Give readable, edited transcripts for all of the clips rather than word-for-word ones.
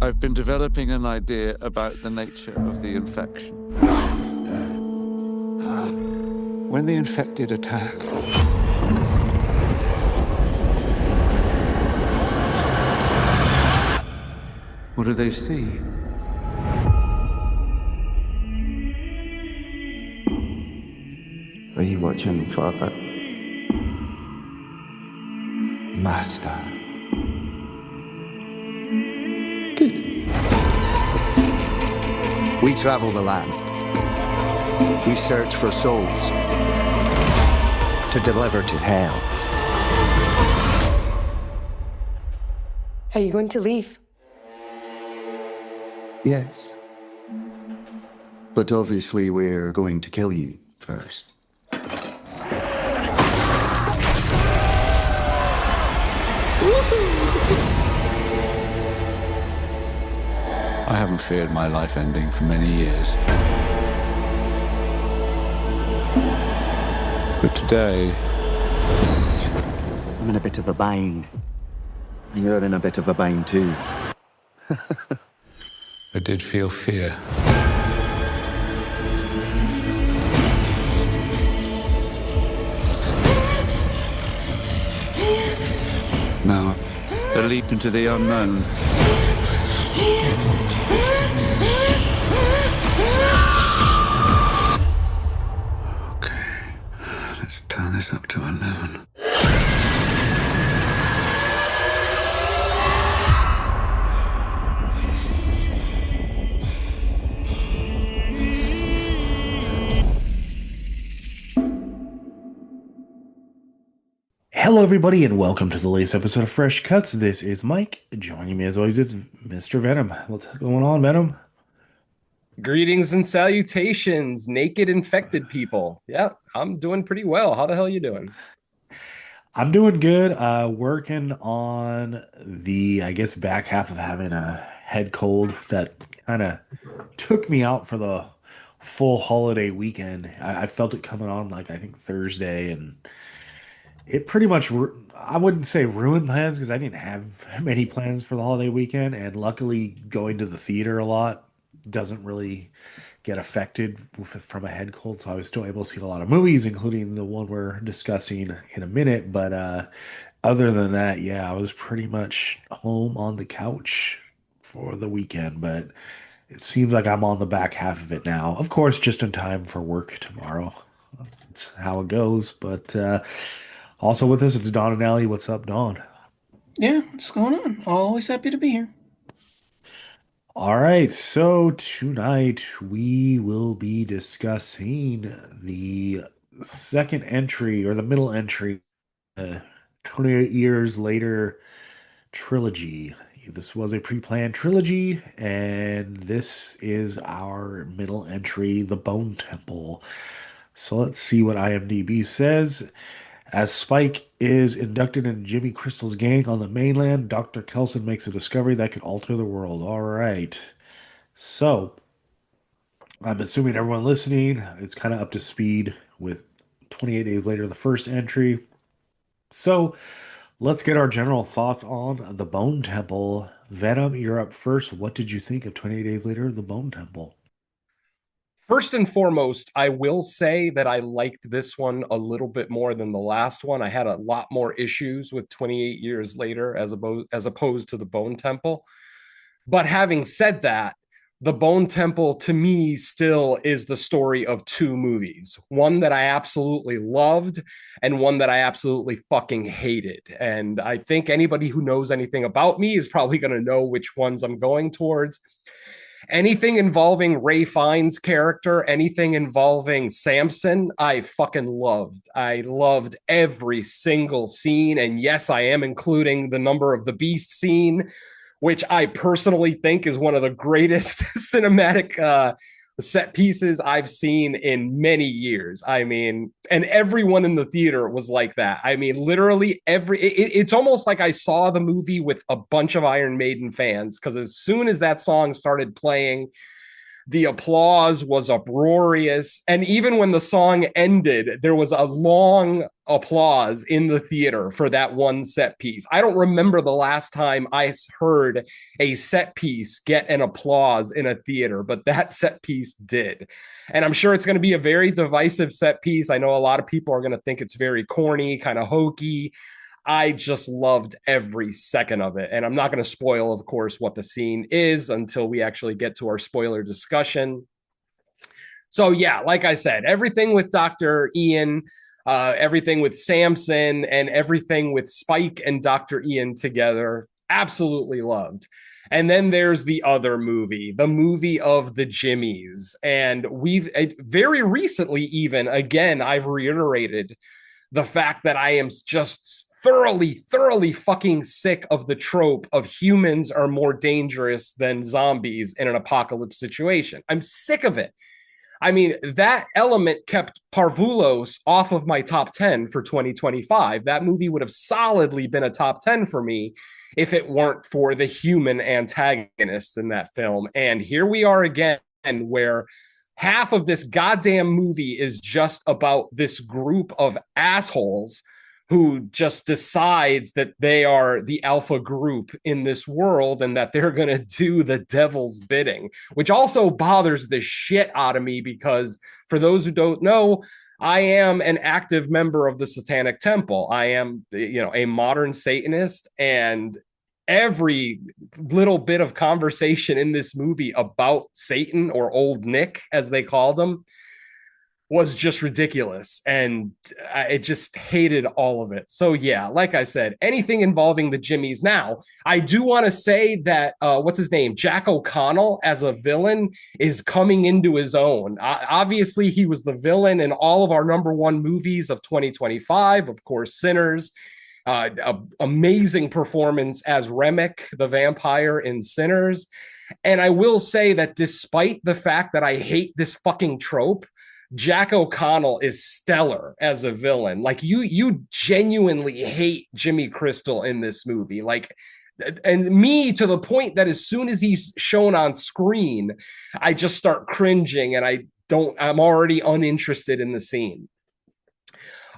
I've been developing an idea about the nature of the infection. When the infected attack, what do they see? Are you watching, Father? Master. Good. We travel the land. We search for souls to deliver to hell. Are you going to leave? Yes. But obviously we're going to kill you first. I haven't feared my life ending for many years. But today, I'm in a bit of a bind. And you're in a bit of a bind too. I did feel fear. Now, a leap into the unknown. Okay, let's turn this up to 11. Hello, everybody, and welcome to the latest episode of Fresh Cuts. This is Mike. Joining me, as always, it's Mr. Venom. What's going on, Venom? Greetings and salutations, naked infected people. Yeah, I'm doing pretty well. How the hell you doing? I'm doing good. Working on the, I guess, back half of having a head cold that kind of took me out for the full holiday weekend. I felt it coming on, like, I think Thursday, and it pretty much, I wouldn't say ruined plans because I didn't have many plans for the holiday weekend. And luckily, going to the theater a lot doesn't really get affected from a head cold. So I was still able to see a lot of movies, including the one we're discussing in a minute. But other than that, yeah, I was pretty much home on the couch for the weekend. But it seems like I'm on the back half of it now. Of course, just in time for work tomorrow. It's how it goes. But also with us, it's Don and Allie. What's up, Don? Yeah, what's going on? Always happy to be here. All right, so tonight we will be discussing the second entry or the middle entry, 28 years later trilogy. This was a pre-planned trilogy, and this is our middle entry, The Bone Temple. So let's see what IMDb says. As Spike is inducted into Jimmy Crystal's gang on the mainland, Dr. Kelson makes a discovery that could alter the world. All right. So, I'm assuming everyone listening is kind of up to speed with 28 days later, the first entry. So, let's get our general thoughts on The Bone Temple. Venom, you're up first. What did you think of 28 days later, The Bone Temple? First and foremost, I will say that I liked this one a little bit more than the last one. I had a lot more issues with 28 years later as opposed to the Bone Temple. But having said that, the Bone Temple to me still is the story of two movies. One that I absolutely loved and one that I absolutely fucking hated. And I think anybody who knows anything about me is probably going to know which ones I'm going towards. Anything involving Ray Fiennes' character, anything involving Samson, I fucking loved. I loved every single scene. And yes, I am including the Number of the Beast scene, which I personally think is one of the greatest cinematic set pieces I've seen in many years. I mean, and everyone in the theater was like that. I mean, literally it's almost like I saw the movie with a bunch of Iron Maiden fans, because as soon as that song started playing, The applause was uproarious. And even when the song ended, there was a long applause in the theater for that one set piece. I don't remember the last time I heard a set piece get an applause in a theater, but that set piece did. And I'm sure it's going to be a very divisive set piece. I know a lot of people are going to think it's very corny, kind of hokey. I just loved every second of it. And I'm not going to spoil, of course, what the scene is until we actually get to our spoiler discussion. So, yeah, like I said, everything with Dr. Ian, everything with Samson, and everything with Spike and Dr. Ian together, absolutely loved. And then there's the other movie, the movie of the Jimmies. And we've very recently, even again, I've reiterated the fact that I am just thoroughly fucking sick of the trope of humans are more dangerous than zombies in an apocalypse situation. I'm sick of it. I mean, that element kept Parvulos off of my top 10 for 2025. That movie would have solidly been a top 10 for me if it weren't for the human antagonists in that film. And here we are again, where half of this goddamn movie is just about this group of assholes who just decides that they are the alpha group in this world and that they're going to do the devil's bidding, which also bothers the shit out of me because for those who don't know, I am an active member of the Satanic Temple. I am, a modern Satanist, and every little bit of conversation in this movie about Satan, or Old Nick, as they called him, was just ridiculous. And I just hated all of it. So yeah, like I said, anything involving the Jimmies. Now, I do want to say that, what's his name? Jack O'Connell as a villain is coming into his own. Obviously, he was the villain in all of our number one movies of 2025. Of course, Sinners, amazing performance as Remick, the vampire in Sinners. And I will say that despite the fact that I hate this fucking trope, Jack O'Connell is stellar as a villain. Like you genuinely hate Jimmy Crystal in this movie. Like, and me to the point that as soon as he's shown on screen, I just start cringing and I'm already uninterested in the scene.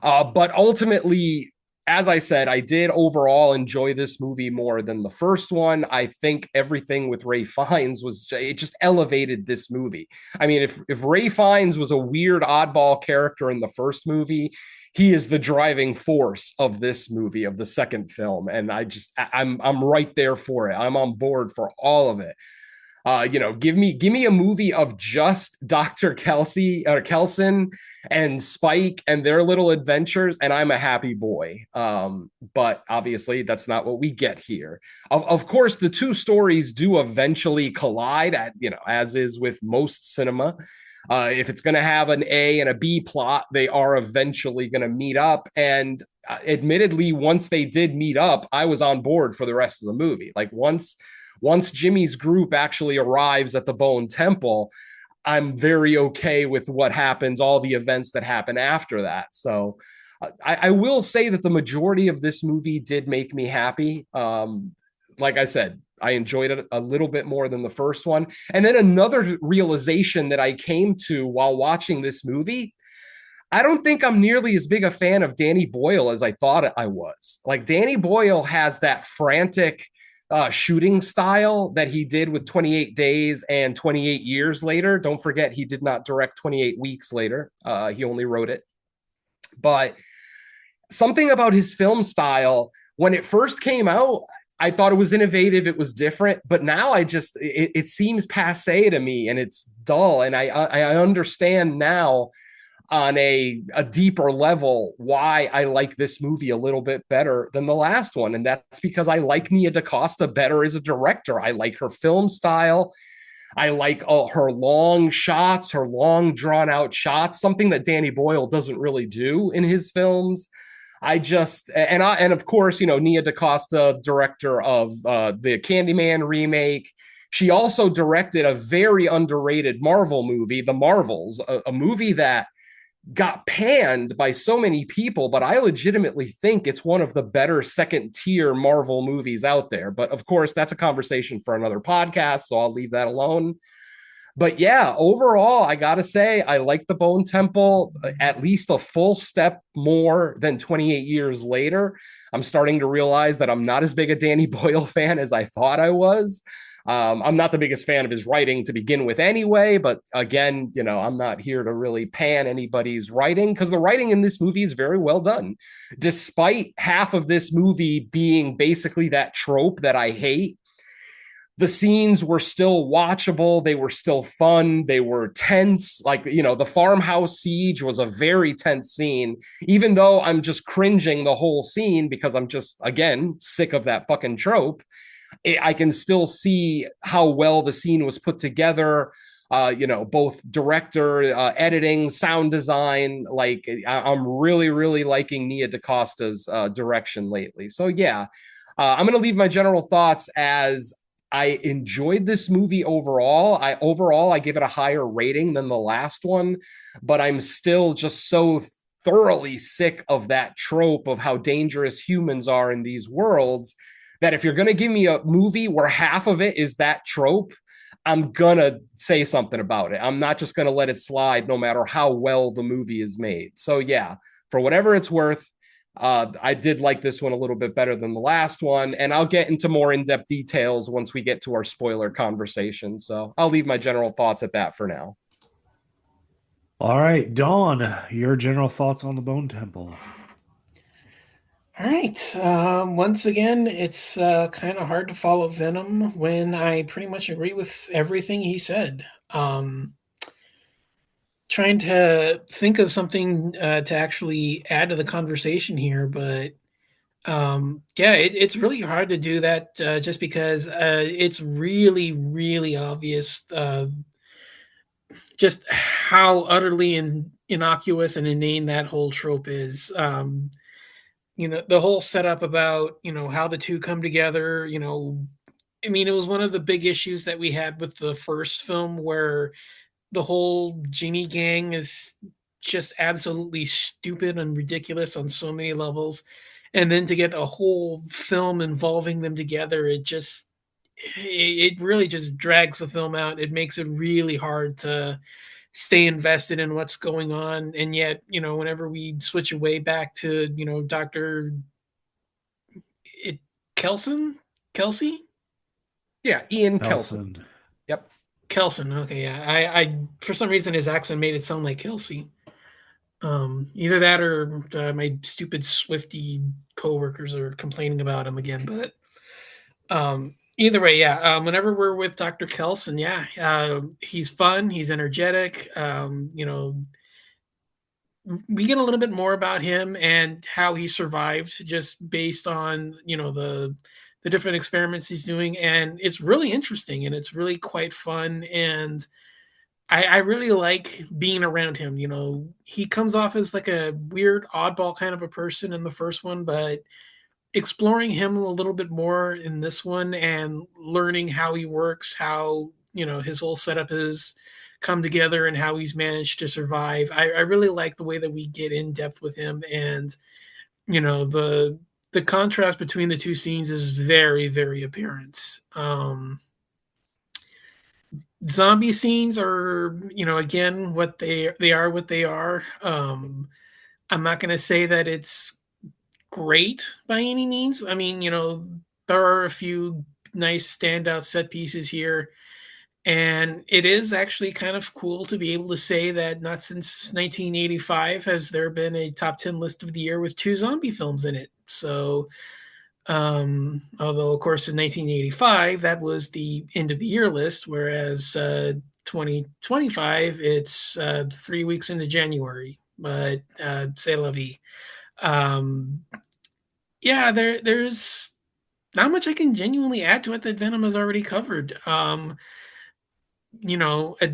But ultimately, as I said, I did overall enjoy this movie more than the first one. I think everything with Ray Fiennes it just elevated this movie. I mean, if Ray Fiennes was a weird oddball character in the first movie, he is the driving force of this movie, of the second film. And I'm right there for it. I'm on board for all of it. Give me a movie of just Dr. Kelson and Spike and their little adventures, and I'm a happy boy. But obviously, that's not what we get here. Of course, the two stories do eventually collide, as is with most cinema. If it's going to have an A and a B plot, they are eventually going to meet up. And admittedly, once they did meet up, I was on board for the rest of the movie. Like once Jimmy's group actually arrives at the Bone Temple, I'm very okay with what happens, all the events that happen after that. So I will say that the majority of this movie did make me happy. Like I said, I enjoyed it a little bit more than the first one. And then another realization that I came to while watching this movie, I don't think I'm nearly as big a fan of Danny Boyle as I thought I was. Like, Danny Boyle has that frantic shooting style that he did with 28 Days and 28 Years Later. Don't forget, he did not direct 28 Weeks Later. He only wrote it. But something about his film style, when it first came out, I thought it was innovative. It was different. But now it seems passe to me, and it's dull. And I understand now on a deeper level why I like this movie a little bit better than the last one. And that's because I like Nia DaCosta better as a director. I like her film style. I like her long shots, her long drawn out shots, something that Danny Boyle doesn't really do in his films. And of course, Nia DaCosta, director of the Candyman remake. She also directed a very underrated Marvel movie, The Marvels, a movie that got panned by so many people, but I legitimately think it's one of the better second tier Marvel movies out there. But of course, that's a conversation for another podcast, so I'll leave that alone. But yeah, overall, I gotta say, I like the Bone Temple at least a full step more than 28 years later. I'm starting to realize that I'm not as big a Danny Boyle fan as I thought I was. I'm not the biggest fan of his writing to begin with anyway, but again, I'm not here to really pan anybody's writing because the writing in this movie is very well done. Despite half of this movie being basically that trope that I hate, the scenes were still watchable. They were still fun. They were tense. Like, the farmhouse siege was a very tense scene, even though I'm just cringing the whole scene because I'm just, again, sick of that fucking trope. I can still see how well the scene was put together. Both director, editing, sound design. Like, I'm really, really liking Nia DaCosta's direction lately. So, yeah, I'm going to leave my general thoughts as I enjoyed this movie overall. I give it a higher rating than the last one, but I'm still just so thoroughly sick of that trope of how dangerous humans are in these worlds that if you're going to give me a movie where half of it is that trope, I'm going to say something about it. I'm not just going to let it slide no matter how well the movie is made. So yeah, for whatever it's worth, I did like this one a little bit better than the last one, and I'll get into more in-depth details once we get to our spoiler conversation. So I'll leave my general thoughts at that for now. All right, Dawn, your general thoughts on the Bone Temple. All right. Once again, it's kind of hard to follow Venom when I pretty much agree with everything he said. Trying to think of something to actually add to the conversation here, but yeah, it's really hard to do that just because it's really, really obvious just how utterly innocuous and inane that whole trope is. The whole setup about how the two come together. I mean, it was one of the big issues that we had with the first film where the whole genie gang is just absolutely stupid and ridiculous on so many levels, and then to get a whole film involving them together, it really just drags the film out. It makes it really hard to stay invested in what's going on. And yet, whenever we switch away back to Dr. it Kelson Kelsey Yeah, Ian Kelson. Nelson. Yep. Kelson. Okay, yeah. I for some reason his accent made it sound like Kelsey. Either that or my stupid Swifty coworkers are complaining about him again. But either way, yeah. Whenever we're with Dr. Kelson, yeah, he's fun. He's energetic. We get a little bit more about him and how he survived just based on the different experiments he's doing, and it's really interesting and it's really quite fun. And I really like being around him. He comes off as like a weird oddball kind of a person in the first one, but exploring him a little bit more in this one and learning how he works, how his whole setup has come together and how he's managed to survive. I really like the way that we get in depth with him, and the contrast between the two scenes is very, very apparent. Zombie scenes are, again, they are what they are. I'm not going to say that it's great by any means. I mean, there are a few nice standout set pieces here. And it is actually kind of cool to be able to say that not since 1985 has there been a top 10 list of the year with two zombie films in it. So, although, of course, in 1985, that was the end of the year list, whereas 2025, it's 3 weeks into January. But c'est la vie. Yeah, there's not much I can genuinely add to it that Venom has already covered. You know, a,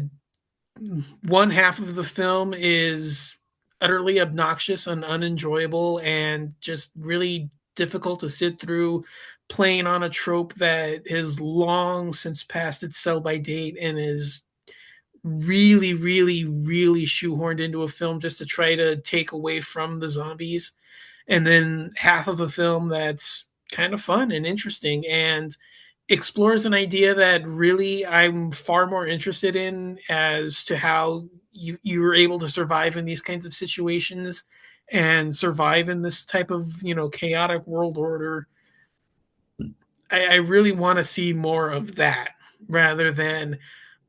One half of the film is utterly obnoxious and unenjoyable and just really difficult to sit through, playing on a trope that has long since passed its sell by date and is really, really, really shoehorned into a film just to try to take away from the zombies. And then half of a film that's kind of fun and interesting. And explores an idea that really I'm far more interested in as to how you were able to survive in these kinds of situations and survive in this type of chaotic world order. I really want to see more of that rather than,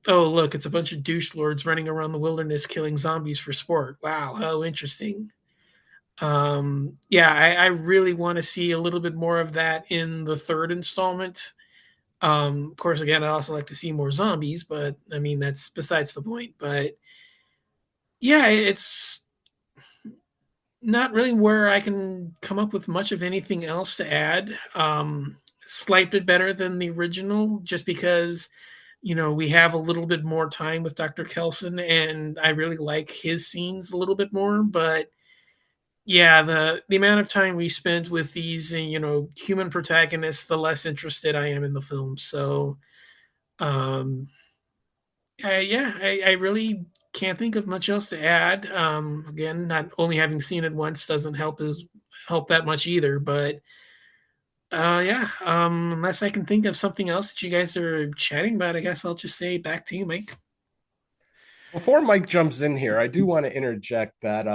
oh look, it's a bunch of douche lords running around the wilderness killing zombies for sport. Wow, how interesting. Yeah, I really want to see a little bit more of that in the third installment. Of course, again, I also like to see more zombies, but I mean that's besides the point. But yeah, it's not really where I can come up with much of anything else to add. Slight bit better than the original, just because we have a little bit more time with Dr. Kelson, and I really like his scenes a little bit more. But yeah, the amount of time we spent with these human protagonists, the less interested I am in the film. So um, yeah, I really can't think of much else to add. Again, not only having seen it once doesn't help that much either. But yeah, unless I can think of something else that you guys are chatting about, I guess I'll just say back to you, Mike. Before Mike jumps in here, I do want to interject that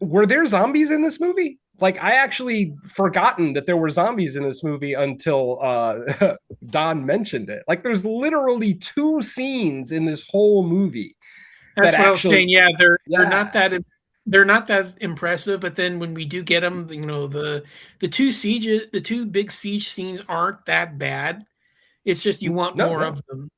were there zombies in this movie? Like I actually forgotten that there were zombies in this movie until Don mentioned it. Like there's literally two scenes in this whole movie that That's what I was saying. actually, Yeah, they're not yeah, that impressive. But then when we do get them, the two big siege scenes aren't that bad. It's just you want no, more no. of them.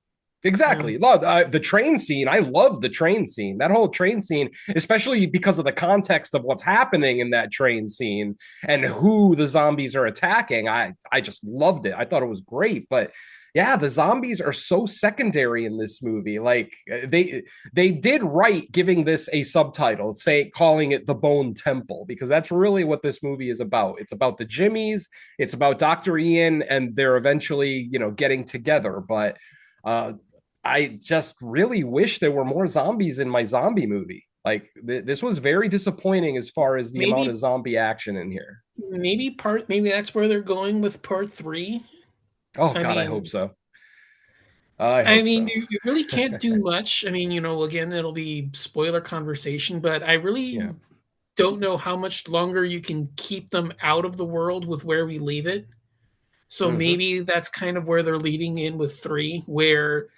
Yeah. Exactly. The train scene. I love the train scene. That whole train scene, especially because of the context of what's happening in that train scene and who the zombies are attacking. I just loved it. I thought it was great. But yeah, the zombies are so secondary in this movie. Like they did right giving this a subtitle, say calling it the Bone Temple, because that's really what this movie is about. It's about the Jimmies. It's about Dr. Ian, and they're eventually getting together. But uh, I just really wish there were more zombies in my zombie movie. Like this was very disappointing as far as the amount of Maybe zombie action in here. maybe that's where they're going with part three. Oh I God, I hope mean, so. I I hope mean, so. you really can't do much. I mean, again, it'll be spoiler conversation, but I really Yeah. don't know how much longer you can keep them out of the world with where we leave it. So Mm-hmm. maybe that's kind of where they're leading in with three, where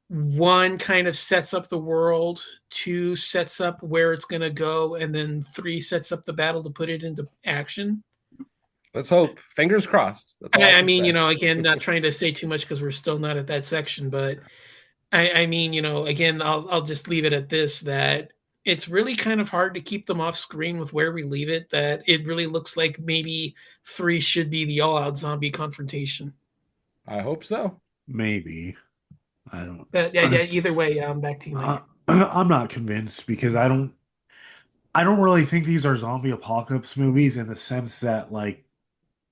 one kind of sets up the world, two sets up where it's going to go, and then three sets up the battle to put it into action. Let's hope. Fingers crossed. That's all I I can mean, say. again, not trying to say too much because we're still not at that section, but I mean, again, I'll just leave it at this, that it's really kind of hard to keep them off screen with where we leave it. That it really looks like maybe three should be the all-out zombie confrontation. I hope so. Maybe. I don't. But yeah, yeah, either way, back to you, Mike. I'm not convinced because I don't really think these are zombie apocalypse movies in the sense that like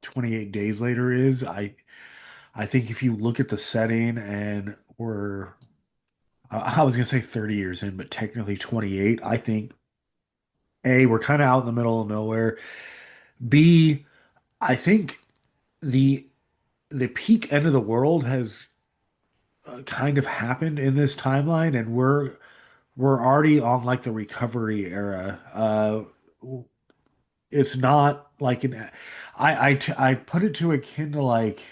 28 Days Later is. I think if you look at the setting and we're I was gonna say 30 years in, but technically 28, I think A, we're kind of out in the middle of nowhere. B, I think the the peak end of the world has kind of happened in this timeline, and we're already on like the recovery era. It's not like I put it to akin to like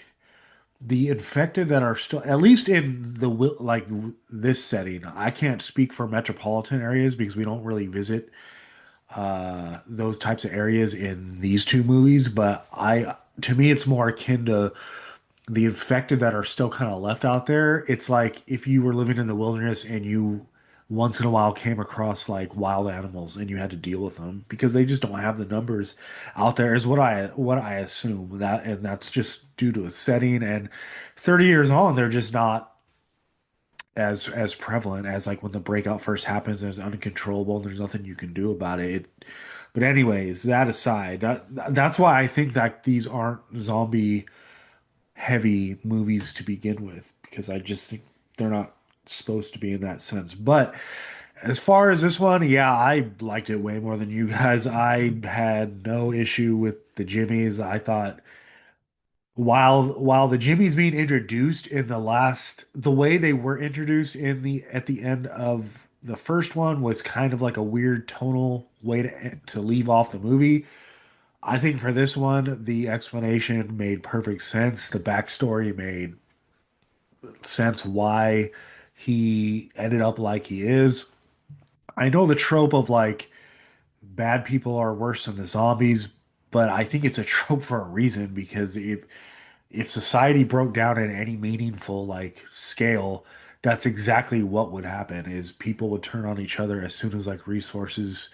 the infected that are still at least in the like this setting. I can't speak for metropolitan areas because we don't really visit those types of areas in these two movies, but I to me it's more akin to the infected that are still kind of left out there. It's like if you were living in the wilderness and you once in a while came across like wild animals and you had to deal with them because they just don't have the numbers out there is what I assume that, and that's just due to a setting, and 30 years on they're just not as prevalent as like when the breakout first happens and it's uncontrollable and there's nothing you can do about it. But anyways, that aside, that's why I think that these aren't zombie heavy movies to begin with because I just think they're not supposed to be in that sense. But as far as this one, yeah, I liked it way more than you guys. I had no issue with the Jimmies. I thought while the Jimmy's being introduced in the way they were introduced in the at the end of the first one was kind of like a weird tonal way to leave off the movie. I think for this one, the explanation made perfect sense. The backstory made sense why he ended up like he is. I know the trope of like bad people are worse than the zombies, but I think it's a trope for a reason because if society broke down at any meaningful like scale, that's exactly what would happen is people would turn on each other as soon as like resources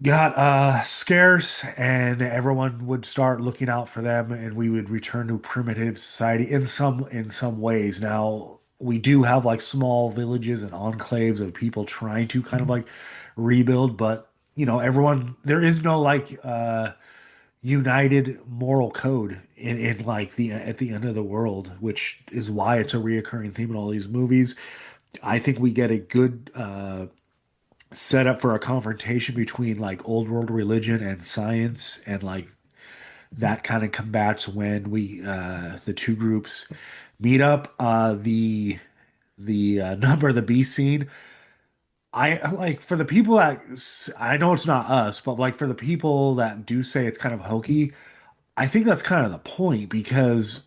got scarce and everyone would start looking out for them and we would return to primitive society in some ways. Now we do have like small villages and enclaves of people trying to kind of like rebuild, but you know everyone there is no like united moral code in like the at the end of the world, which is why it's a reoccurring theme in all these movies. I think we get a good set up for a confrontation between like old world religion and science and like that kind of combats when we the two groups meet up the number of the beast scene. I like for the people that I know it's not us, but like for the people that do say it's kind of hokey, I think that's kind of the point because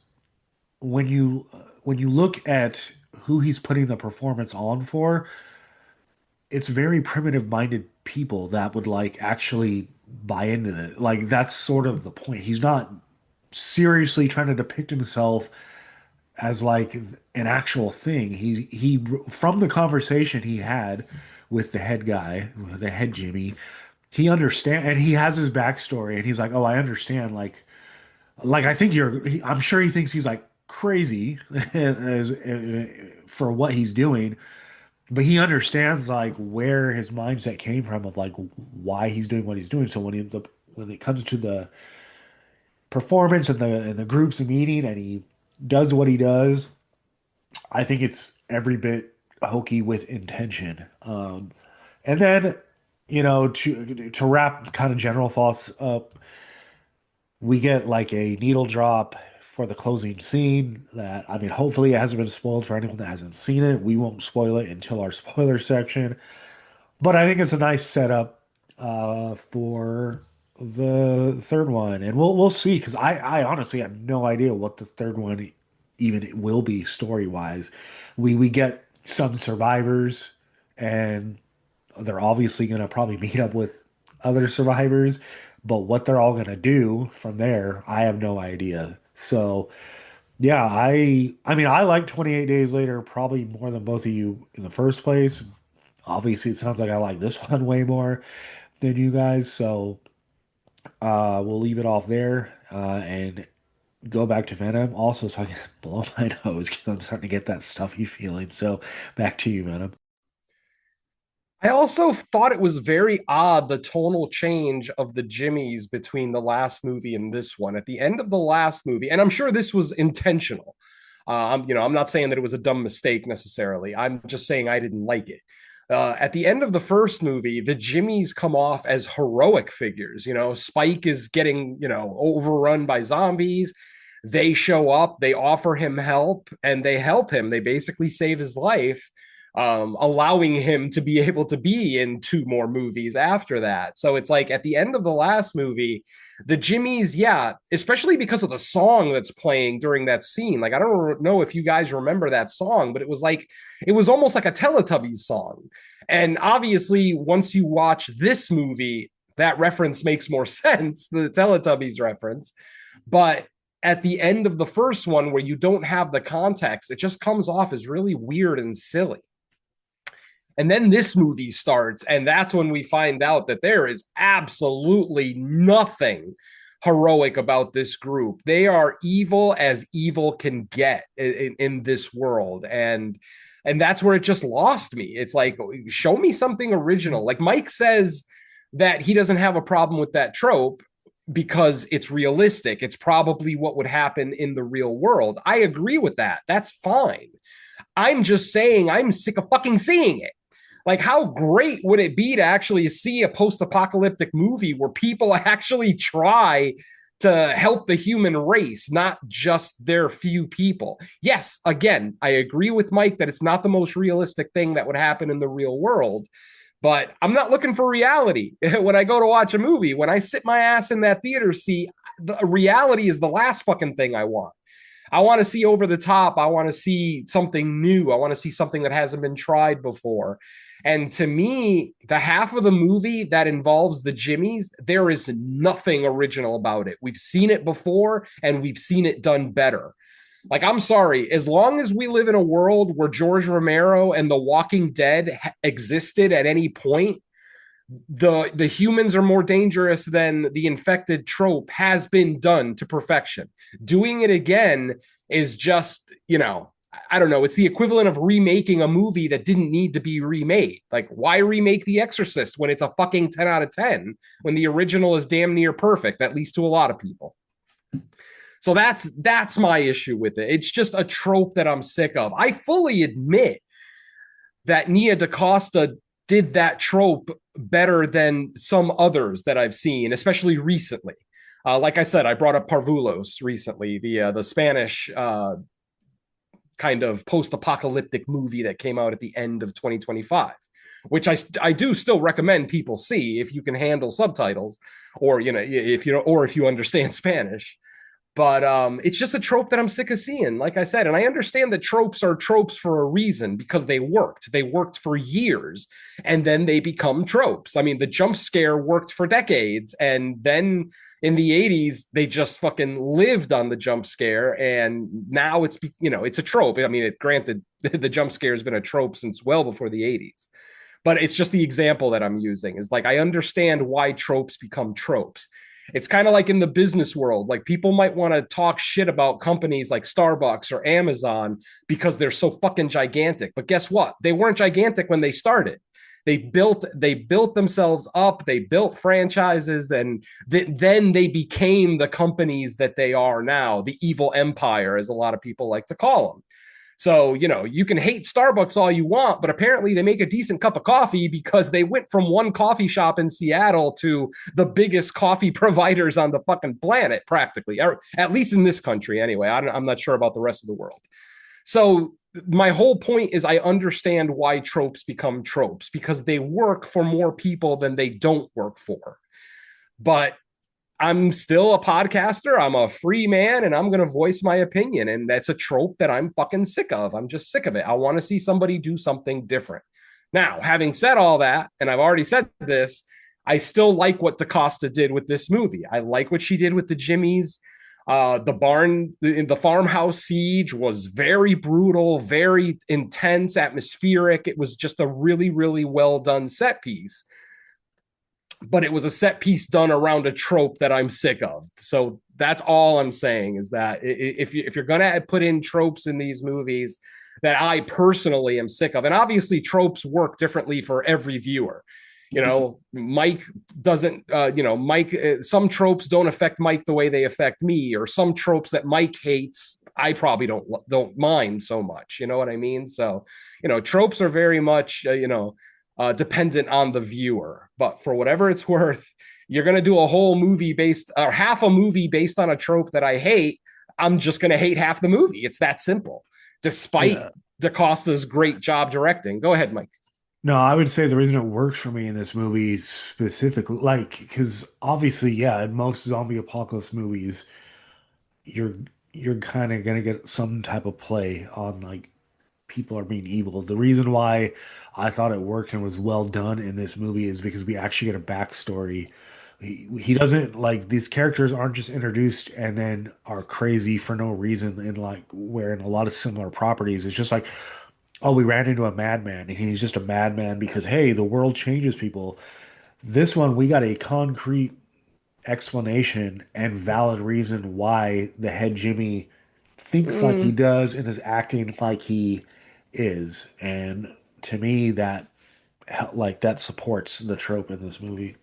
when you look at who he's putting the performance on for, it's very primitive minded people that would like actually buy into it. Like that's sort of the point. He's not seriously trying to depict himself as like an actual thing. He from the conversation he had with the head guy, the head Jimmy, he understand and he has his backstory and he's like, "Oh, I understand like I think I'm sure he thinks he's like crazy as for what he's doing, but he understands like where his mindset came from of like why he's doing what he's doing. So when it comes to the performance and the groups meeting and he does what he does, I think it's every bit hokey with intention. And then to wrap kind of general thoughts up, we get like a needle drop for the closing scene that I mean hopefully it hasn't been spoiled for anyone that hasn't seen it. We won't spoil it until our spoiler section. But I think it's a nice setup for the third one, and we'll see because I honestly have no idea what the third one even will be story wise. We get some survivors, and they're obviously going to probably meet up with other survivors, but what they're all going to do from there, I have no idea. So yeah, I mean I like 28 Days Later probably more than both of you in the first place. Obviously, it sounds like I like this one way more than you guys. So we'll leave it off there and go back to Venom. Also, so I can blow my nose because I'm starting to get that stuffy feeling. So back to you, Venom. I also thought it was very odd the tonal change of the Jimmies between the last movie and this one. At the end of the last movie, and I'm sure this was intentional. I'm not saying that it was a dumb mistake necessarily. I'm just saying I didn't like it. At the end of the first movie, the Jimmies come off as heroic figures. Spike is getting, overrun by zombies. They show up, they offer him help, and they help him. They basically save his life, allowing him to be able to be in two more movies after that. So it's like at the end of the last movie, the Jimmies, yeah, especially because of the song that's playing during that scene. Like, I don't know if you guys remember that song, but it was almost like a Teletubbies song. And obviously, once you watch this movie, that reference makes more sense, the Teletubbies reference. But at the end of the first one, where you don't have the context, it just comes off as really weird and silly. And then this movie starts, and that's when we find out that there is absolutely nothing heroic about this group. They are evil as evil can get in this world. And that's where it just lost me. It's like, show me something original. Like Mike says that he doesn't have a problem with that trope because it's realistic. It's probably what would happen in the real world. I agree with that. That's fine. I'm just saying I'm sick of fucking seeing it. Like, how great would it be to actually see a post-apocalyptic movie where people actually try to help the human race, not just their few people. Yes, again, I agree with Mike that it's not the most realistic thing that would happen in the real world, but I'm not looking for reality when I go to watch a movie. When I sit my ass in that theater seat, the reality is the last fucking thing I want. I want to see over the top. I want to see something new. I want to see something that hasn't been tried before. And to me, the half of the movie that involves the Jimmies, there is nothing original about it. We've seen it before and we've seen it done better. Like, I'm sorry, as long as we live in a world where George Romero and The Walking Dead existed at any point, the humans are more dangerous than the infected trope has been done to perfection. Doing it again is just, I don't know, it's the equivalent of remaking a movie that didn't need to be remade. Like, why remake The Exorcist when it's a fucking 10 out of 10 when the original is damn near perfect, at least to a lot of people? So that's my issue with it. It's just a trope that I'm sick of. I fully admit that Nia DaCosta did that trope better than some others that I've seen, especially recently. Like I said, I brought up Parvulos recently, the Spanish kind of post-apocalyptic movie that came out at the end of 2025, which I do still recommend people see if you can handle subtitles, or if you understand Spanish. But it's just a trope that I'm sick of seeing, like I said. And I understand that tropes are tropes for a reason, because they worked. They worked for years, and then they become tropes. I mean, the jump scare worked for decades, and then in the 80s, they just fucking lived on the jump scare, and now it's a trope. I mean, granted, the jump scare has been a trope since well before the 80s. But it's just the example that I'm using is like, I understand why tropes become tropes. It's kind of like in the business world. Like, people might want to talk shit about companies like Starbucks or Amazon because they're so fucking gigantic. But guess what? They weren't gigantic when they started. They built themselves up. They built franchises, and then they became the companies that they are now, the evil empire, as a lot of people like to call them. So, you can hate Starbucks all you want, but apparently they make a decent cup of coffee because they went from one coffee shop in Seattle to the biggest coffee providers on the fucking planet, practically, or at least in this country anyway. I'm not sure about the rest of the world. So my whole point is, I understand why tropes become tropes, because they work for more people than they don't work for. But I'm still a podcaster. I'm a free man, and I'm going to voice my opinion. And that's a trope that I'm fucking sick of. I'm just sick of it. I want to see somebody do something different. Now, having said all that, and I've already said this, I still like what DaCosta did with this movie. I like what she did with the Jimmies. The farmhouse siege was very brutal, very intense, atmospheric. It was just a really, really well done set piece. But it was a set piece done around a trope that I'm sick of. So that's all I'm saying, is that if you're going to put in tropes in these movies that I personally am sick of, and obviously tropes work differently for every viewer. Mike doesn't, some tropes don't affect Mike the way they affect me, or some tropes that Mike hates, I probably don't mind so much. You know what I mean? So, tropes are very much, dependent on the viewer. But for whatever it's worth, you're going to do a whole movie or half a movie based on a trope that I hate. I'm just going to hate half the movie. It's that simple, despite DaCosta's great job directing. Go ahead, Mike. No, I would say the reason it works for me in this movie specifically, because obviously, yeah, in most zombie apocalypse movies, you're you're kind of gonna get some type of play on like people are being evil. The reason why I thought it worked and was well done in this movie is because we actually get a backstory. He doesn't like these characters aren't just introduced and then are crazy for no reason. And like where in a lot of similar properties, it's just like, oh, we ran into a madman and he's just a madman because hey, the world changes people. This one, we got a concrete explanation and valid reason why the head Jimmy thinks like he does and is acting like he is. And to me, that supports the trope in this movie.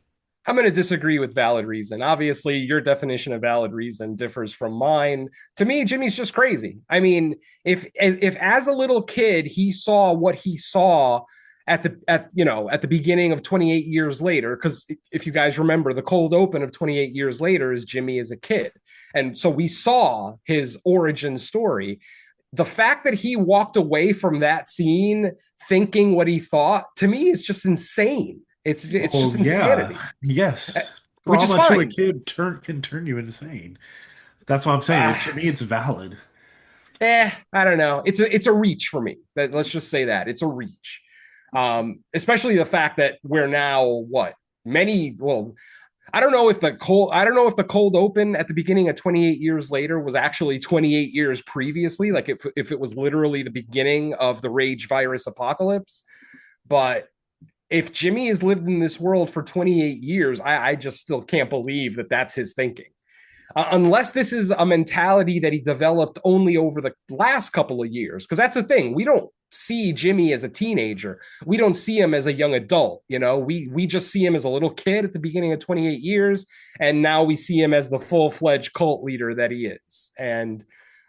I'm going to disagree with valid reason. Obviously, your definition of valid reason differs from mine. To me, Jimmy's just crazy. I mean, if as a little kid he saw what he saw at the beginning of 28 years later, because if you guys remember, the cold open of 28 years later is Jimmy as a kid, and so we saw his origin story. The fact that he walked away from that scene thinking what he thought, to me, is just insane. It's just insanity. Yes. Which is Trauma fine. to a kid can turn you insane. That's what I'm saying. To me, it's valid. I don't know. It's a reach for me. Let's just say that it's a reach. Especially the fact that we're now what many. Well, I don't know if the cold open at the beginning of 28 years later was actually 28 years previously. Like if it was literally the beginning of the rage virus apocalypse, but if Jimmy has lived in this world for 28 years, I just still can't believe that that's his thinking. Unless this is a mentality that he developed only over the last couple of years, because that's the thing. We don't see Jimmy as a teenager. We don't see him as a young adult. We just see him as a little kid at the beginning of 28 years, and now we see him as the full-fledged cult leader that he is. And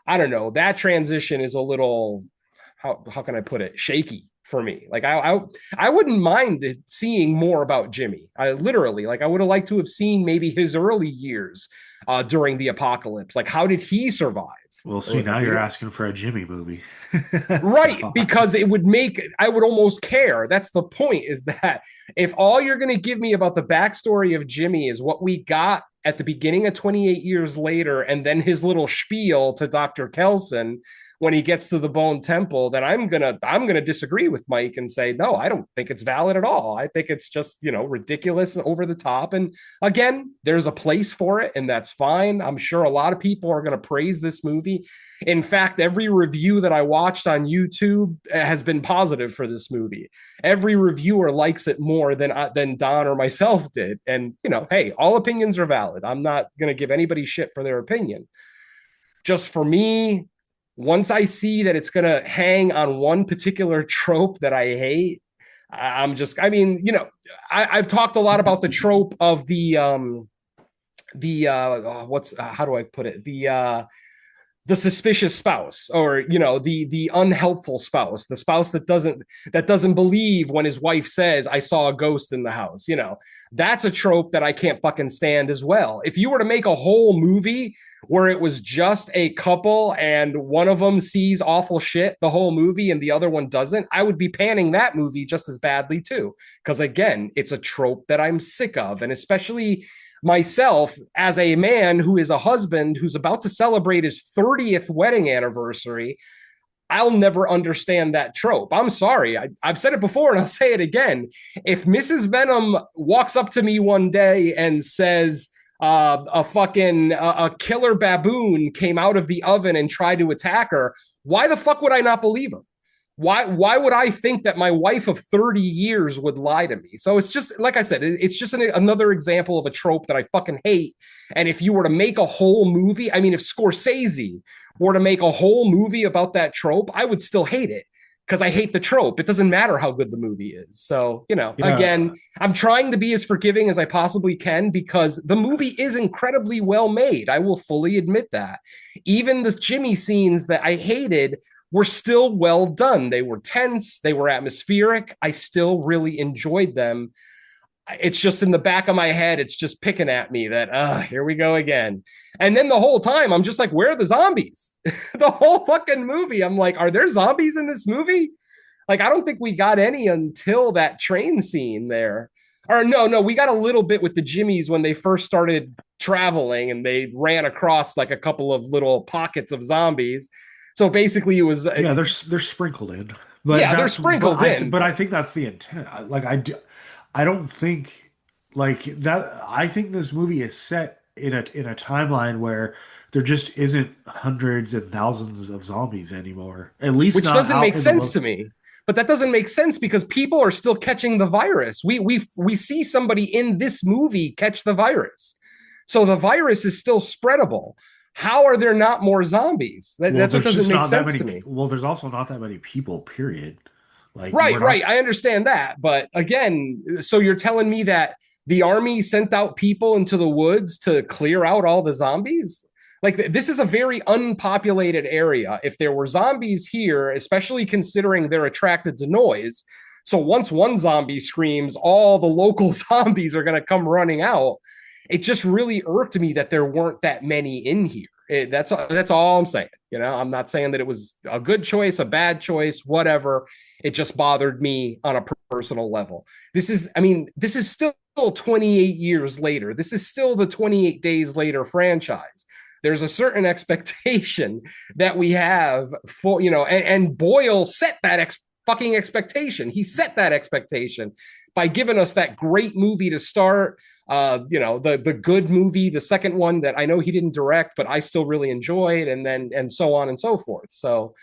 I don't know, that transition is a little, how can I put it, shaky for me. Like I wouldn't mind seeing more about Jimmy. I would have liked to have seen maybe his early years during the apocalypse. Like, how did he survive? Well, see, now you're asking for a Jimmy movie. Right, because I would almost care. That's the point, is that if all you're going to give me about the backstory of Jimmy is what we got at the beginning of 28 years later, and then his little spiel to Dr. Kelson when he gets to the Bone Temple, then I'm gonna disagree with Mike and say, no, I don't think it's valid at all. I think it's just, ridiculous and over the top. And again, there's a place for it, and that's fine. I'm sure a lot of people are gonna praise this movie. In fact, every review that I watched on YouTube has been positive for this movie. Every reviewer likes it more than Don or myself did. And hey, all opinions are valid. I'm not gonna give anybody shit for their opinion. Just for me, once I see that it's going to hang on one particular trope that I hate, I've talked a lot about the trope of how do I put it? The suspicious spouse, or the unhelpful spouse, the spouse that doesn't believe when his wife says, I saw a ghost in the house. That's a trope that I can't fucking stand as well. If you were to make a whole movie where it was just a couple and one of them sees awful shit the whole movie and the other one doesn't, I would be panning that movie just as badly too, because again, it's a trope that I'm sick of. And especially myself, as a man who is a husband who's about to celebrate his 30th wedding anniversary, I'll never understand that trope. I'm sorry. I've said it before and I'll say it again. If Mrs. Venom walks up to me one day and says, a killer baboon came out of the oven and tried to attack her, why the fuck would I not believe her? Why would I think that my wife of 30 years would lie to me? So it's just, like I said, it's just another example of a trope that I fucking hate. And if you were to make a whole movie, if Scorsese were to make a whole movie about that trope, I would still hate it, because I hate the trope. It doesn't matter how good the movie is. So, again, I'm trying to be as forgiving as I possibly can, because the movie is incredibly well made. I will fully admit that. Even the Jimmy scenes that I hated were still well done. They were tense. They were atmospheric. I still really enjoyed them. It's just in the back of my head, it's just picking at me that, here we go again. And then the whole time, I'm just like, where are the zombies? The whole fucking movie, I'm like, are there zombies in this movie? Like, I don't think we got any until that train scene there. Or no, we got a little bit with the Jimmies when they first started traveling and they ran across like a couple of little pockets of zombies. So basically, it was they're sprinkled in. But yeah, they're sprinkled in. But I think that's the intent. I don't think like that. I think this movie is set in a timeline where there just isn't hundreds and thousands of zombies anymore. At least, which doesn't make sense to me. But that doesn't make sense because people are still catching the virus. We see somebody in this movie catch the virus, so the virus is still spreadable. How are there not more zombies? That's what doesn't make sense to me. Well, there's also not that many people, period. Like, right. I understand that. But again, so you're telling me that the army sent out people into the woods to clear out all the zombies? Like, this is a very unpopulated area. If there were zombies here, especially considering they're attracted to noise, So once one zombie screams, all the local zombies are going to come running out. It just really irked me that there weren't that many in here. That's all I'm saying. You know, I'm not saying that it was a good choice, a bad choice, whatever. It just bothered me on a personal level. This is still 28 years later. This is still the 28 Days Later franchise. There's a certain expectation that we have for, and Boyle set that fucking expectation. He set that expectation by giving us that great movie to start. The good movie, the second one that I know he didn't direct, but I still really enjoyed, and so on and so forth. So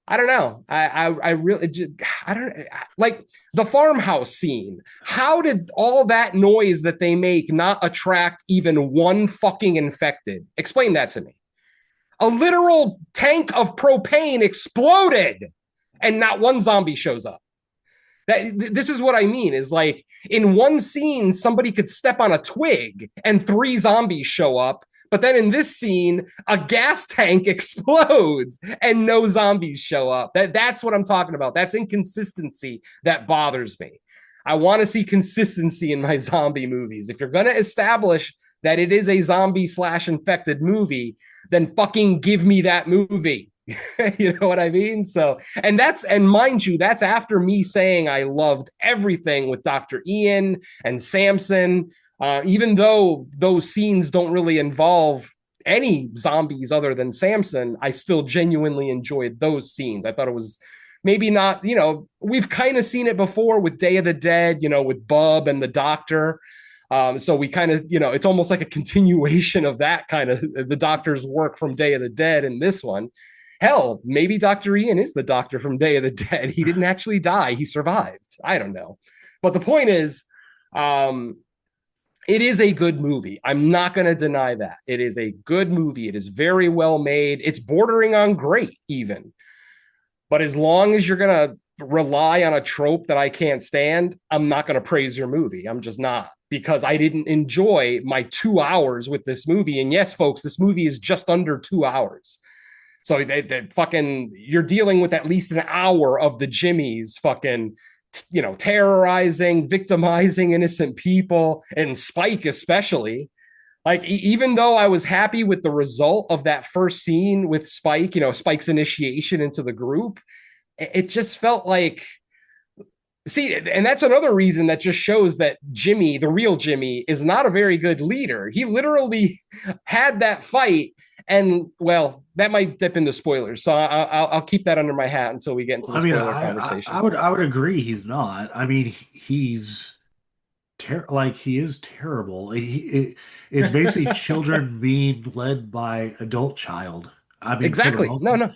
I don't know. I really just, I don't like the farmhouse scene. How did all that noise that they make not attract even one fucking infected? Explain that to me. A literal tank of propane exploded and not one zombie shows up. This is what I mean is like in one scene, somebody could step on a twig and 3 zombies show up. But then in this scene, a gas tank explodes and no zombies show up. That's what I'm talking about. That's inconsistency that bothers me. I want to see consistency in my zombie movies. If you're going to establish that it is a zombie / infected movie, then fucking give me that movie. You know what I mean? So, and mind you, that's after me saying I loved everything with Dr. Ian and Samson, even though those scenes don't really involve any zombies other than Samson. I still genuinely enjoyed those scenes. I thought it was maybe not, we've kind of seen it before with Day of the Dead, with Bub and the doctor. So we kind of, it's almost like a continuation of that kind of the doctor's work from Day of the Dead in this one. Hell, maybe Dr. Ian is the doctor from Day of the Dead. He didn't actually die. He survived. I don't know. But the point is, it is a good movie. I'm not going to deny that. It is a good movie. It is very well made. It's bordering on great, even. But as long as you're going to rely on a trope that I can't stand, I'm not going to praise your movie. I'm just not, because I didn't enjoy my 2 hours with this movie. And yes, folks, this movie is just under 2 hours. So they fucking, you're dealing with at least an hour of the Jimmies fucking, terrorizing, victimizing innocent people, and Spike especially. Like, even though I was happy with the result of that first scene with Spike, Spike's initiation into the group, it just felt like, see, and that's another reason that just shows that Jimmy, the real Jimmy, is not a very good leader. He literally had that fight. And well, that might dip into spoilers, so I'll keep that under my hat until we get into the spoiler conversation. I would agree he's not. I mean, he's he is terrible. It's basically children being led by adult child. I mean, exactly. No.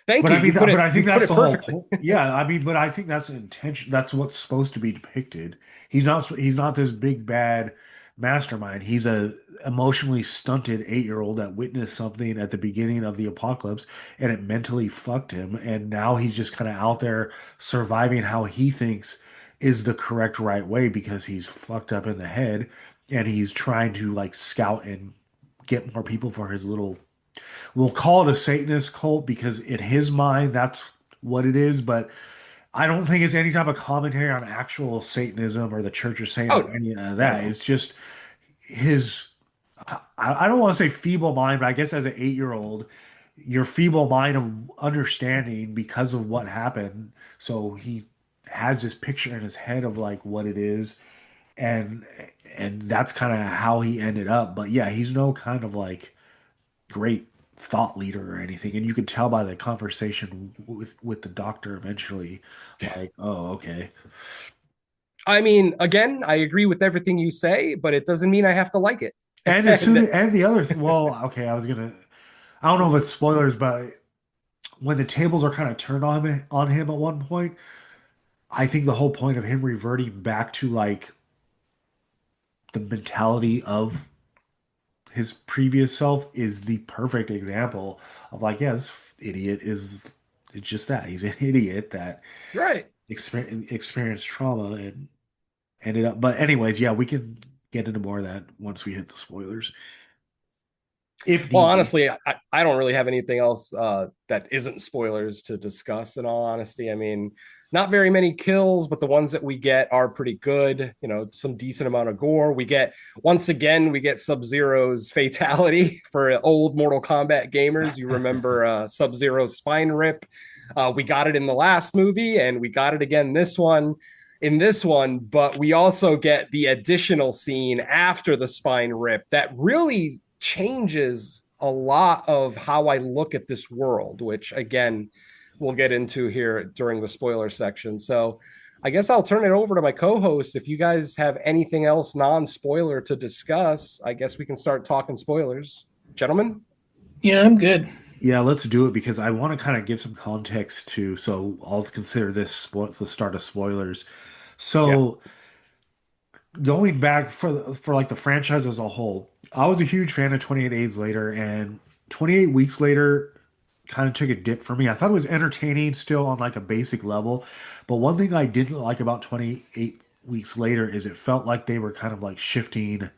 Thank but you. I mean, but I think that's the whole point. Yeah, I mean, but I think that's intention. That's what's supposed to be depicted. He's not. He's not this big bad mastermind. He's a emotionally stunted 8-year-old that witnessed something at the beginning of the apocalypse, and it mentally fucked him. And now he's just kind of out there surviving how he thinks is the correct right way because he's fucked up in the head, and he's trying to like scout and get more people for his little, we'll call it a Satanist cult because in his mind that's what it is, but I don't think it's any type of commentary on actual Satanism or the Church of Satan or any of that. It's just his, I don't want to say feeble mind, but I guess as an 8-year-old, your feeble mind of understanding because of what happened. So he has this picture in his head of like what it is, and that's kind of how he ended up. But yeah, he's no kind of like great thought leader or anything, and you could tell by the conversation with the doctor eventually, like, oh, okay. I mean, again, I agree with everything you say, but it doesn't mean I have to like it. And as soon and the other thing, well, okay, I don't know if it's spoilers, but when the tables are kind of turned on him at one point, I think the whole point of him reverting back to like the mentality of his previous self is the perfect example of like, yeah, this idiot is it's just that he's an idiot that right experienced trauma and ended up. But anyways, yeah, we can get into more of that once we hit the spoilers. If well, need be. honestly, I don't really have anything else that isn't spoilers to discuss. In all honesty, I mean, Not very many kills, but the ones that we get are pretty good. You know, some decent amount of gore. We get, once again, we get Sub-Zero's fatality for old Mortal Kombat gamers. You remember Sub-Zero's spine rip. We got it in the last movie, and we got it again this one, but we also get the additional scene after the spine rip that really changes a lot of how I look at this world, which again, we'll get into here during the spoiler section. So I guess I'll turn it over to my co-host. If you guys have anything else non-spoiler to discuss, I guess we can start talking spoilers. Gentlemen? Yeah, I'm good. Yeah, let's do it because I want to kind of give some context to, so I'll consider this the start of spoilers. Yeah. So going back for like the franchise as a whole, I was a huge fan of 28 Days Later, and 28 Weeks Later kind of took a dip for me. I thought it was entertaining still on like a basic level, but one thing I didn't like about 28 Weeks Later is it felt like they were kind of like shifting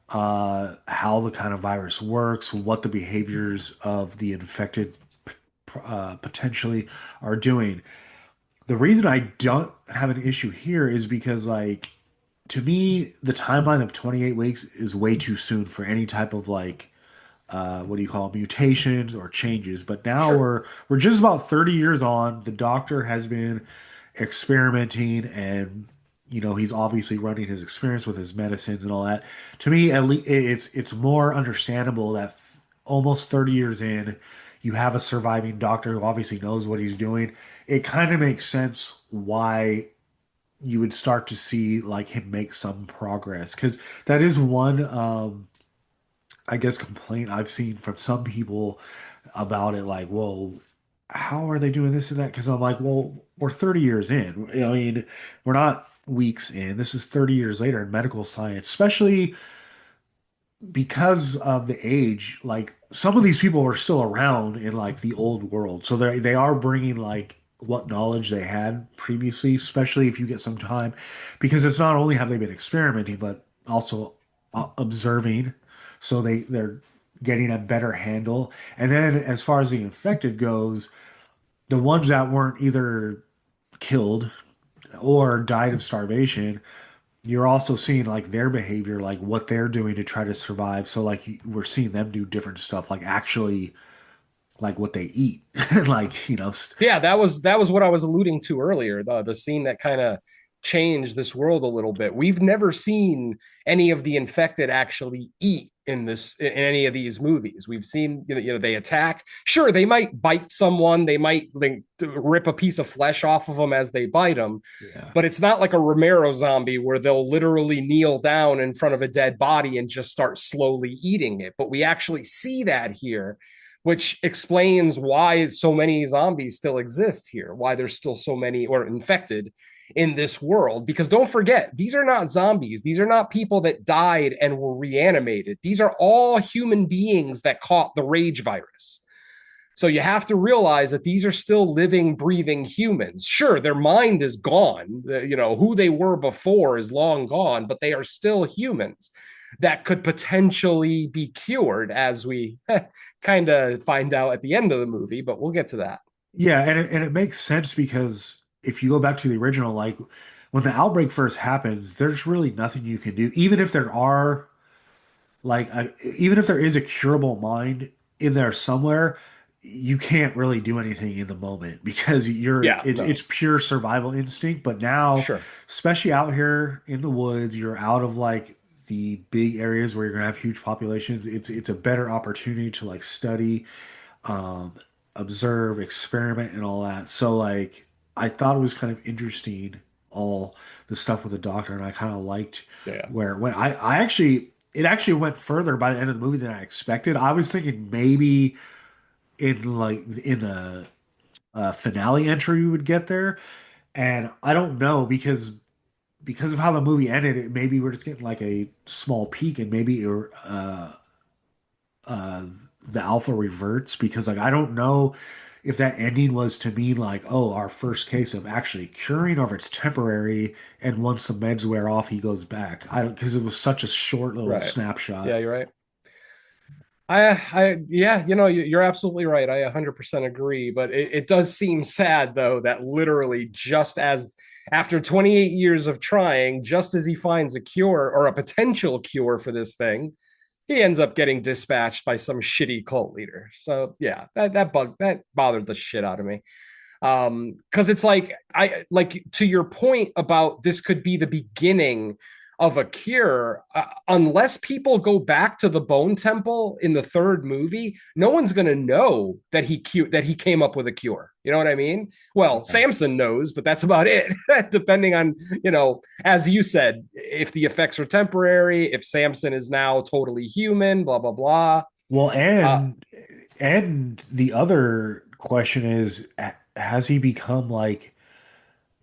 how the kind of virus works, what the behaviors of the infected potentially are doing. The reason I don't have an issue here is because, like, to me, the timeline of 28 weeks is way too soon for any type of like, what do you call it, mutations or changes. But now Sure. we're just about 30 years on. The doctor has been experimenting, and he's obviously running his experience with his medicines and all that. To me, at least it's more understandable that almost 30 years in, you have a surviving doctor who obviously knows what he's doing. It kind of makes sense why you would start to see like him make some progress, because that is one I guess complaint I've seen from some people about it, like, well, how are they doing this and that? Because I'm like, well, we're 30 years in. I mean, we're not weeks in. This is 30 years later in medical science, especially because of the age. Like, some of these people are still around in like the old world, so they are bringing like what knowledge they had previously, especially if you get some time, because it's not only have they been experimenting, but also observing, so they're getting a better handle. And then as far as the infected goes, the ones that weren't either killed or died of starvation, you're also seeing like their behavior, like what they're doing to try to survive. So like we're seeing them do different stuff, like actually like what they eat, like Yeah, that was what I was alluding to earlier. The scene that kind of changed this world a little bit. We've never seen any of the infected actually eat in any of these movies. We've seen they attack. Sure, they might bite someone. They might like rip a piece of flesh off of them as they bite them. yeah. But it's not like a Romero zombie where they'll literally kneel down in front of a dead body and just start slowly eating it. But we actually see that here, which explains why so many zombies still exist here, why there's still so many or infected in this world. Because don't forget, these are not zombies. These are not people that died and were reanimated. These are all human beings that caught the rage virus. So you have to realize that these are still living, breathing humans. Sure, their mind is gone. Who they were before is long gone, but they are still humans that could potentially be cured, as we kind of find out at the end of the movie, but we'll get to that. Yeah, and it makes sense because if you go back to the original, like when the outbreak first happens, there's really nothing you can do. Even if there is a curable mind in there somewhere, you can't really do anything in the moment because Yeah, it's no, pure survival instinct. But now, sure. especially out here in the woods, you're out of like the big areas where you're gonna have huge populations. It's a better opportunity to like study, um, observe, experiment, and all that. So like I thought it was kind of interesting, all the stuff with the doctor, and I kind of liked Yeah. where when I actually it actually went further by the end of the movie than I expected. I was thinking maybe in the finale entry we would get there, and I don't know because of how the movie ended. Maybe we're just getting like a small peek, and maybe uh, the alpha reverts, because like I don't know if that ending was to mean like, oh, our first case of actually curing, or if it's temporary and once the meds wear off he goes back. I don't, because it was such a short little Right. Yeah, snapshot. you're right. Yeah, you're absolutely right. I 100% agree. But it does seem sad, though, that literally just as after 28 years of trying, just as he finds a cure or a potential cure for this thing, he ends up getting dispatched by some shitty cult leader. So yeah, that bothered the shit out of me. Because it's like like to your point about this could be the beginning of a cure. Unless people go back to the Bone Temple in the third movie, no one's going to know that he came up with a cure. You know what I mean? Well, Yeah. Samson knows, but that's about it. Depending on, as you said, if the effects are temporary, if Samson is now totally human, blah blah blah. Well, uh and the other question is, has he become like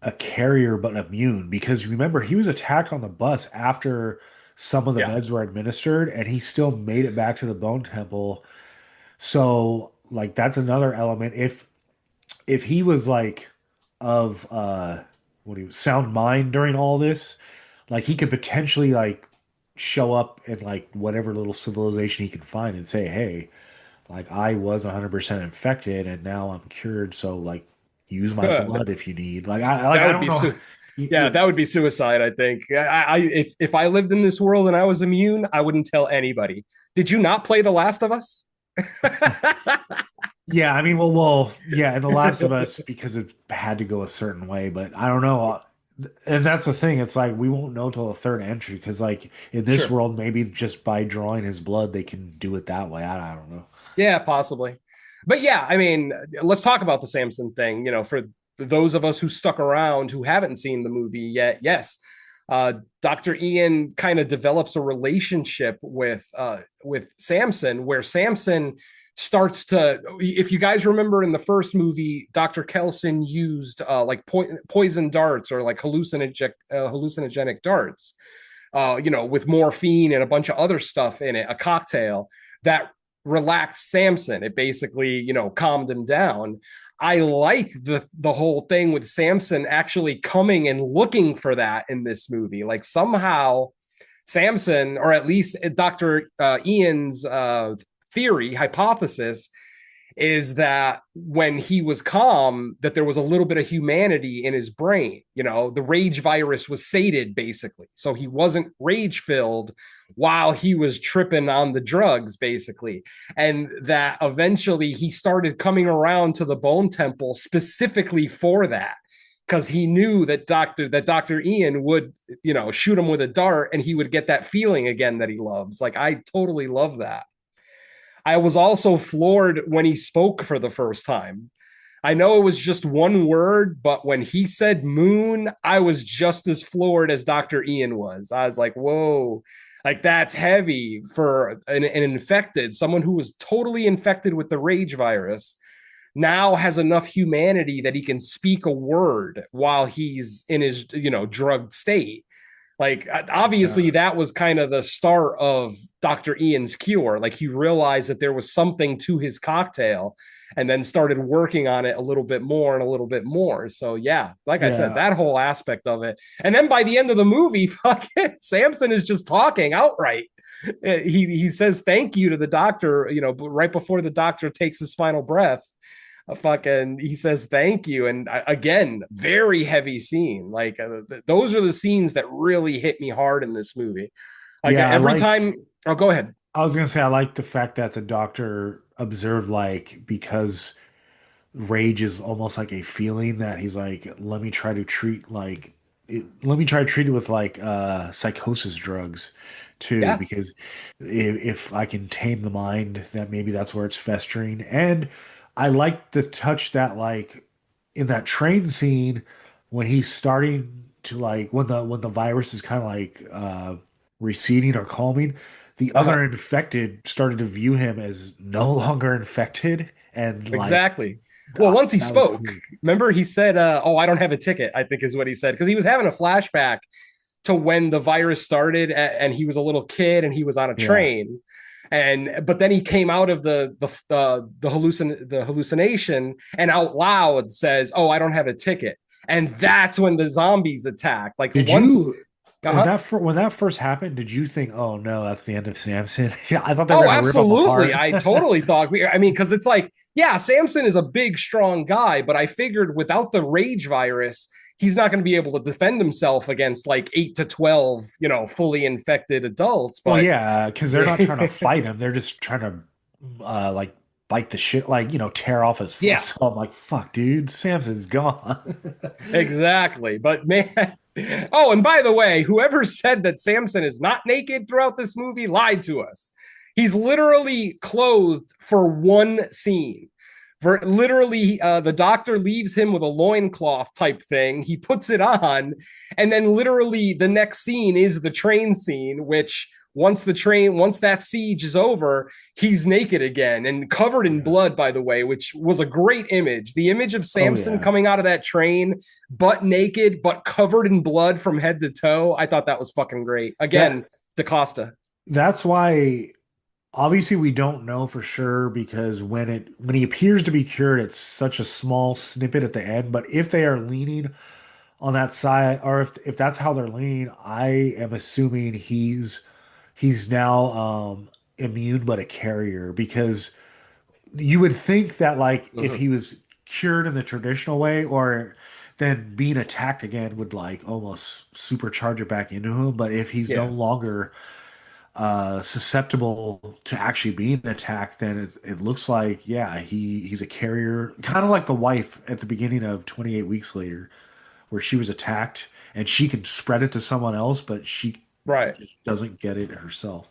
a carrier but immune? Because remember, he was attacked on the bus after some of the yeah. meds were administered, and he still made it back to the Bone Temple. So, like, that's another element. If he was like of what he was sound mind during all this, like he could potentially like show up in like whatever little civilization he can find and say, "Hey, like I was 100% infected and now I'm cured, so like use my blood if you need." That I would don't be know. yeah, that would be suicide, I think. If I lived in this world and I was immune, I wouldn't tell anybody. Did you not play The Last of Us? Yeah, I mean, yeah, in The Last of Us because it had to go a certain way, but I don't know. And that's the thing. It's like we won't know till the third entry because, like, in this Sure. world, maybe just by drawing his blood, they can do it that way. I don't know. Yeah, possibly. But yeah, I mean, let's talk about the Samson thing. For those of us who stuck around who haven't seen the movie yet, yes, Dr. Ian kind of develops a relationship with Samson, where Samson starts to. If you guys remember in the first movie, Dr. Kelson used like poison darts or like hallucinogenic darts. With morphine and a bunch of other stuff in it, a cocktail that relaxed Samson. It basically, calmed him down. I like the whole thing with Samson actually coming and looking for that in this movie. Like somehow Samson, or at least Dr. Ian's theory, hypothesis, is that when he was calm, that there was a little bit of humanity in his brain. The rage virus was sated basically, so he wasn't rage filled while he was tripping on the drugs basically, and that eventually he started coming around to the Bone Temple specifically for that, because he knew that Dr. Ian would, shoot him with a dart and he would get that feeling again that he loves. Like, I totally love that. I was also floored when he spoke for the first time. I know it was just one word, but when he said moon, I was just as floored as Dr. Ian was. I was like, whoa, like that's heavy for an infected, someone who was totally infected with the rage virus, now has enough humanity that he can speak a word while he's in his, drugged state. Like, obviously, Yeah, that was kind of the start of Dr. Ian's cure. Like, he realized that there was something to his cocktail and then started working on it a little bit more and a little bit more. So, yeah, like I said, yeah, that whole aspect of it. And then by the end of the movie, fucking Samson is just talking outright. He says thank you to the doctor, right before the doctor takes his final breath. He says thank you, and again, very heavy scene. Like, those are the scenes that really hit me hard in this movie. Like, yeah. every time. Oh, go ahead. I was gonna say I like the fact that the doctor observed like because rage is almost like a feeling that he's like, let me try to treat it with like psychosis drugs too, Yeah. because if I can tame the mind, that maybe that's where it's festering. And I like the touch that like in that train scene when he's starting to like when the virus is kind of like receding or calming, the Uh-huh. other infected started to view him as no longer infected and like Exactly. Well, once he that was spoke, cool. remember he said, "Oh, I don't have a ticket," I think is what he said, because he was having a flashback to when the virus started, and he was a little kid and he was on a Yeah. train. But then he came out of the hallucination and out loud says, "Oh, I don't have a ticket." And that's when the zombies attack. Like, Did once. you? Uh-huh. When that first happened, did you think, "Oh no, that's the end of Samson"? Yeah, I thought they were Oh, gonna rip him absolutely. apart. I totally thought I mean, because it's like, yeah, Samson is a big, strong guy, but I figured without the rage virus, he's not going to be able to defend himself against like 8 to 12, fully infected adults. Well, But yeah, because they're not trying to fight him; they're just trying to like bite the shit, like tear off his foot. yeah, So I'm like, "Fuck, dude, Samson's gone." exactly. But man, oh, and by the way, whoever said that Samson is not naked throughout this movie lied to us. He's literally clothed for one scene. For literally, the doctor leaves him with a loincloth type thing. He puts it on, and then literally the next scene is the train scene, which once that siege is over, he's naked again and covered in Yeah. blood, by the way, which was a great image. The image of Oh Samson yeah. coming out of that train, butt naked, but covered in blood from head to toe. I thought that was fucking great. Again, That DaCosta. that's why obviously we don't know for sure because when he appears to be cured, it's such a small snippet at the end. But if they are leaning on that side, or if that's how they're leaning, I am assuming he's now immune but a carrier because you would think that like if Mm-hmm. he was cured in the traditional way or then being attacked again would like almost supercharge it back into him. But if he's no Yeah. longer susceptible to actually being attacked, then it looks like yeah he's a carrier, kind of like the wife at the beginning of 28 Weeks Later, where she was attacked and she can spread it to someone else, but she Right. just doesn't get it herself.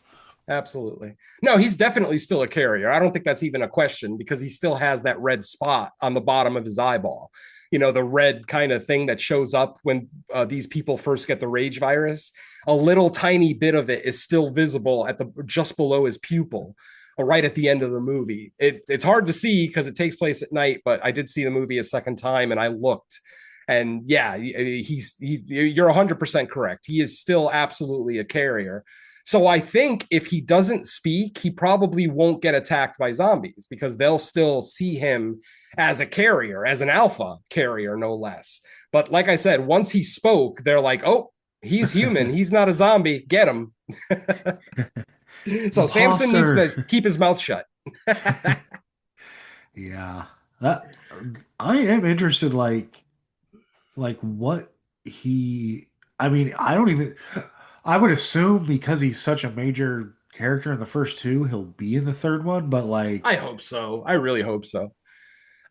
Absolutely. No, he's definitely still a carrier. I don't think that's even a question because he still has that red spot on the bottom of his eyeball. The red kind of thing that shows up when these people first get the rage virus. A little tiny bit of it is still visible at the just below his pupil, right at the end of the movie. It's hard to see because it takes place at night, but I did see the movie a second time and I looked. And yeah, you're 100% correct. He is still absolutely a carrier. So I think if he doesn't speak, he probably won't get attacked by zombies because they'll still see him as a carrier, as an alpha carrier, no less. But like I said, once he spoke, they're like, oh, he's human. He's not a zombie. Get him. So Samson needs Imposter. to keep his mouth shut. Yeah, that I am interested. Like what he. I mean, I don't even. I would assume because he's such a major character in the first two, he'll be in the third one. But I like, hope so. I really hope so.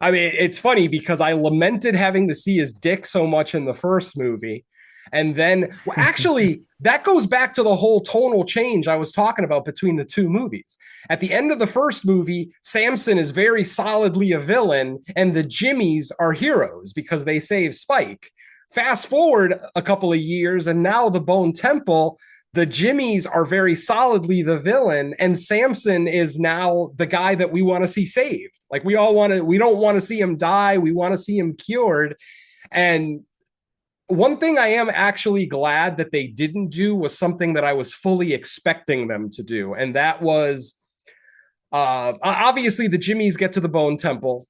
I mean, it's funny because I lamented having to see his dick so much in the first movie. And then, well, actually, that goes back to the whole tonal change I was talking about between the two movies. At the end of the first movie, Samson is very solidly a villain, and the Jimmies are heroes because they save Spike. Fast forward a couple of years, and now the Bone Temple, the Jimmies are very solidly the villain, and Samson is now the guy that we want to see saved. Like we don't want to see him die. We want to see him cured. And one thing I am actually glad that they didn't do was something that I was fully expecting them to do, and that was obviously the Jimmies get to the Bone Temple,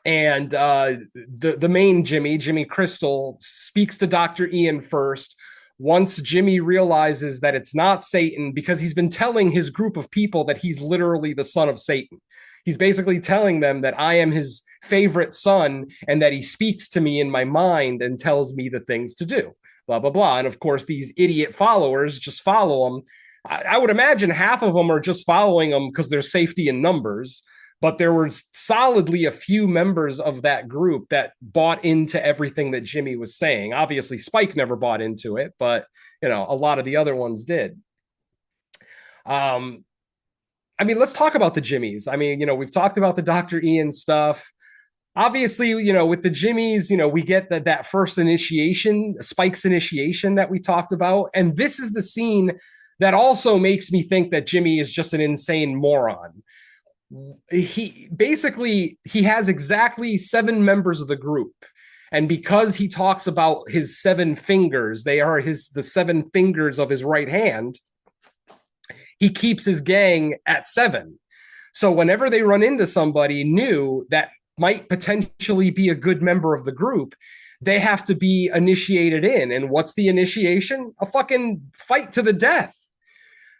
and the main Jimmy Crystal, speaks to Dr. Ian first. Once Jimmy realizes that it's not Satan, because he's been telling his group of people that he's literally the son of Satan. He's basically telling them that I am his favorite son and that he speaks to me in my mind and tells me the things to do, blah, blah, blah. And of course, these idiot followers just follow him. I would imagine half of them are just following him because there's safety in numbers. But there were solidly a few members of that group that bought into everything that Jimmy was saying. Obviously, Spike never bought into it, but a lot of the other ones did. I mean, let's talk about the Jimmies. I mean, we've talked about the Dr. Ian stuff. Obviously, with the Jimmies, we get that first initiation, Spike's initiation that we talked about. And this is the scene that also makes me think that Jimmy is just an insane moron. He has exactly 7 members of the group, and because he talks about his 7 fingers, they are the 7 fingers of his right hand. He keeps his gang at 7. So whenever they run into somebody new that might potentially be a good member of the group, they have to be initiated in. And what's the initiation? A fucking fight to the death.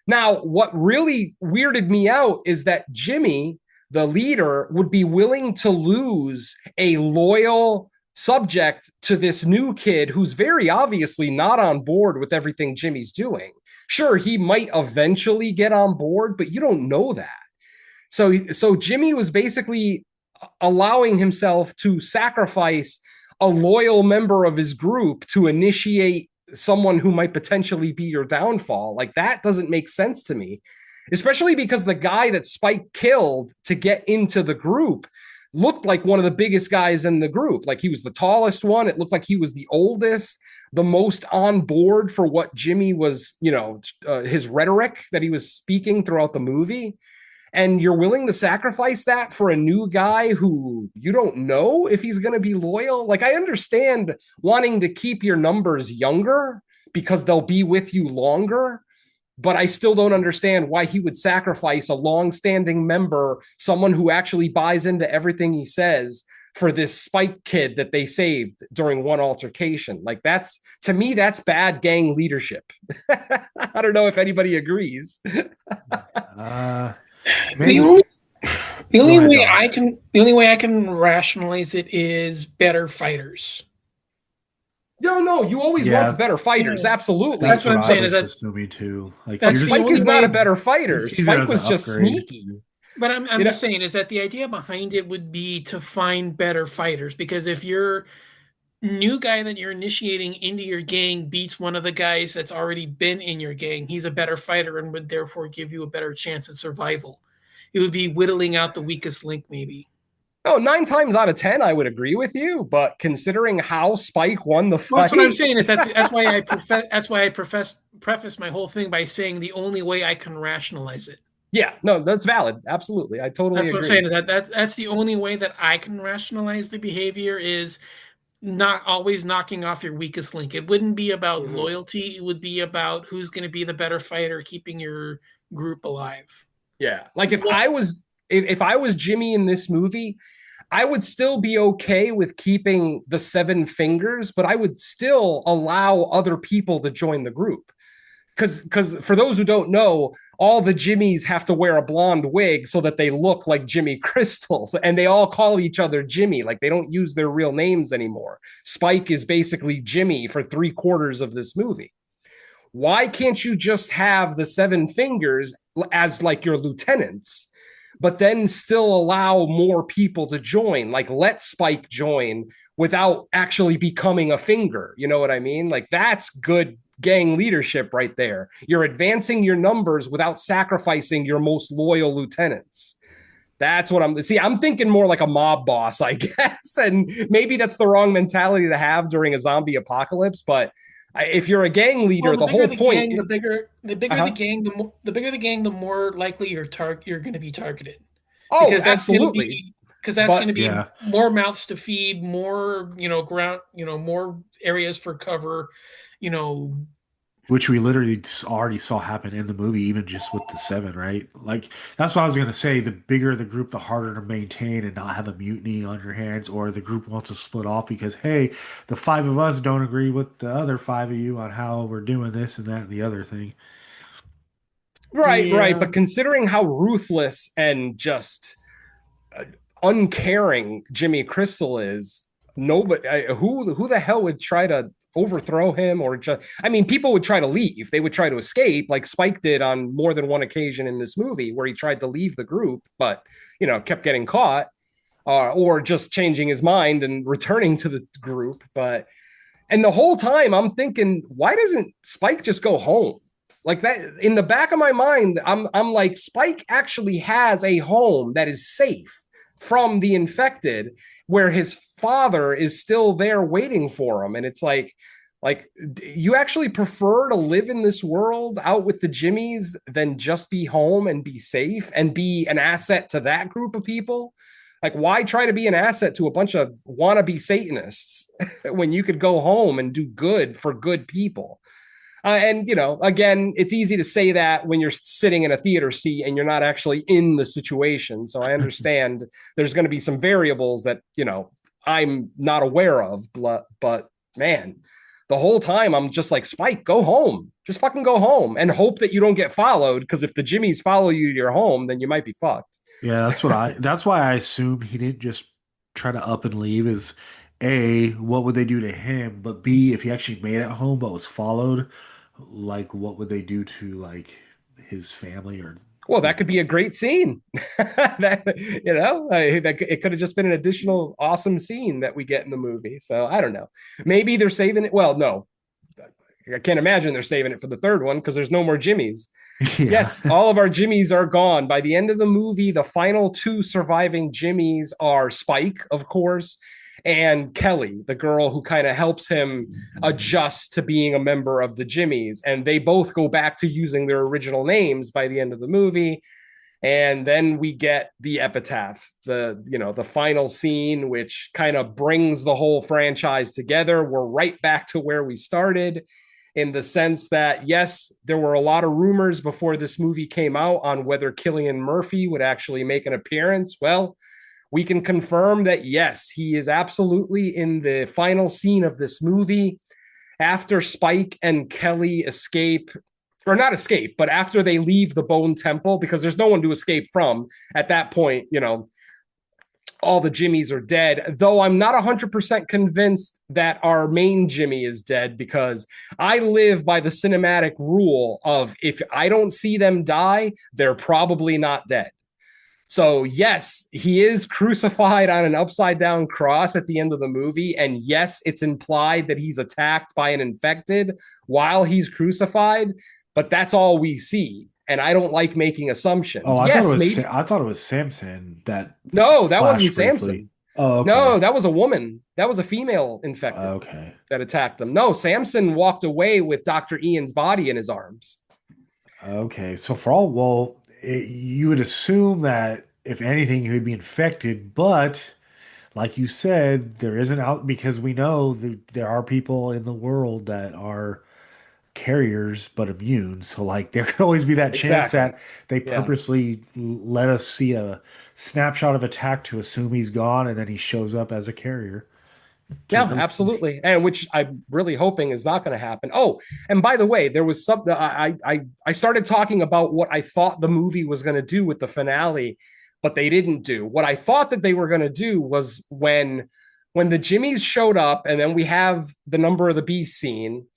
Now, what really weirded me out is that Jimmy, the leader, would be willing to lose a loyal subject to this new kid who's very obviously not on board with everything Jimmy's doing. Sure, he might eventually get on board, but you don't know that. So Jimmy was basically allowing himself to sacrifice a loyal member of his group to initiate someone who might potentially be your downfall. Like, that doesn't make sense to me, especially because the guy that Spike killed to get into the group looked like one of the biggest guys in the group. Like, he was the tallest one. It looked like he was the oldest, the most on board for what Jimmy was, his rhetoric that he was speaking throughout the movie. And you're willing to sacrifice that for a new guy who you don't know if he's going to be loyal. Like, I understand wanting to keep your numbers younger because they'll be with you longer, but I still don't understand why he would sacrifice a long-standing member, someone who actually buys into everything he says, for this Spike kid that they saved during one altercation. Like, that's, to me, that's bad gang leadership. I don't know if anybody agrees. The only way I can rationalize it is better fighters. No, you always want the better fighters. Absolutely. That's what I'm saying. Is that assuming too? Like, Spike is not a better fighter. Spike was just sneaky. But I'm just saying is that the idea behind it would be to find better fighters, because if your new guy that you're initiating into your gang beats one of the guys that's already been in your gang, he's a better fighter and would therefore give you a better chance at survival. It would be whittling out the weakest link, maybe. Oh, 9 times out of 10, I would agree with you. But considering how Spike won the fight, well, that's what I'm saying. Is that's why I preface my whole thing by saying the only way I can rationalize it. Yeah, no, that's valid. Absolutely, I totally agree. That's what I'm saying. That's the only way that I can rationalize the behavior, is not always knocking off your weakest link. It wouldn't be about loyalty. It would be about who's going to be the better fighter, keeping your group alive. Yeah, like if I was Jimmy in this movie, I would still be okay with keeping the 7 fingers, but I would still allow other people to join the group. Because for those who don't know, all the Jimmys have to wear a blonde wig so that they look like Jimmy Crystals, and they all call each other Jimmy. Like, they don't use their real names anymore. Spike is basically Jimmy for 3/4 of this movie. Why can't you just have the 7 fingers as like your lieutenants, but then still allow more people to join? Like, let Spike join without actually becoming a finger. You know what I mean? Like, that's good gang leadership right there. You're advancing your numbers without sacrificing your most loyal lieutenants. That's what I'm thinking more like a mob boss, I guess. And maybe that's the wrong mentality to have during a zombie apocalypse, but if you're a gang leader, the whole point, the bigger the gang, the bigger the gang, the more likely you're going to be targeted. Oh, absolutely. Because that's going to be more mouths to feed, more, ground, more areas for cover, which we literally already saw happen in the movie, even just with the 7, right? Like, that's what I was going to say. The bigger the group, the harder to maintain and not have a mutiny on your hands, or the group wants to split off because, hey, the 5 of us don't agree with the other 5 of you on how we're doing this and that and the other thing. Right. But considering how ruthless and just uncaring Jimmy Crystal is, nobody, who the hell would try to overthrow him? Or just, people would try to leave. They would try to escape, like Spike did on more than one occasion in this movie, where he tried to leave the group, but kept getting caught, or just changing his mind and returning to the group. And the whole time I'm thinking, why doesn't Spike just go home? Like, that in the back of my mind, I'm like, Spike actually has a home that is safe from the infected, where his father is still there waiting for him. And it's like you actually prefer to live in this world out with the Jimmies than just be home and be safe and be an asset to that group of people. Like, why try to be an asset to a bunch of wannabe Satanists when you could go home and do good for good people? And, again, it's easy to say that when you're sitting in a theater seat and you're not actually in the situation. So I understand there's going to be some variables that, I'm not aware of. But man, the whole time I'm just like, Spike, go home. Just fucking go home and hope that you don't get followed. Because if the Jimmies follow you to your home, then you might be fucked. Yeah, that's why I assumed he didn't just try to up and leave is A, what would they do to him? But B, if he actually made it home but was followed, like what would they do to like his family or Well, his that could be a great scene. That, it could have just been an additional awesome scene that we get in the movie. So I don't know. Maybe they're saving it. Well, no, I can't imagine they're saving it for the third one because there's no more Jimmies. Yeah. Yes, all of our Jimmies are gone. By the end of the movie, the final two surviving Jimmies are Spike, of course, and Kelly, the girl who kind of helps him adjust to being a member of the Jimmies. And they both go back to using their original names by the end of the movie. And then we get the epitaph, the final scene, which kind of brings the whole franchise together. We're right back to where we started, in the sense that, yes, there were a lot of rumors before this movie came out on whether Cillian Murphy would actually make an appearance. Well, we can confirm that, yes, he is absolutely in the final scene of this movie. After Spike and Kelly escape, or not escape, but after they leave the Bone Temple, because there's no one to escape from at that point, all the Jimmies are dead, though I'm not 100% convinced that our main Jimmy is dead, because I live by the cinematic rule of, if I don't see them die, they're probably not dead. So yes, he is crucified on an upside down cross at the end of the movie. And yes, it's implied that he's attacked by an infected while he's crucified, but that's all we see. And I don't like making Oh, assumptions. Yes, maybe. I thought it was Samson that No, that wasn't flashed briefly. Samson. Oh, okay. No, that was a woman. That was a female infected Okay. that attacked them. No, Samson walked away with Dr. Ian's body in his arms. Okay. So for all, well, you would assume that if anything, he would be infected, but like you said, there isn't out because we know there are people in the world that are carriers but immune. So like there could always be that chance Exactly. that they Yeah. purposely let us see a snapshot of attack to assume he's gone and then he shows up as a carrier. Yeah, To absolutely. And which I'm really hoping is not going to happen. Oh, and by the way, there was something I started talking about what I thought the movie was going to do with the finale, but they didn't do. What I thought that they were going to do was when the Jimmies showed up and then we have the number of the beast scene.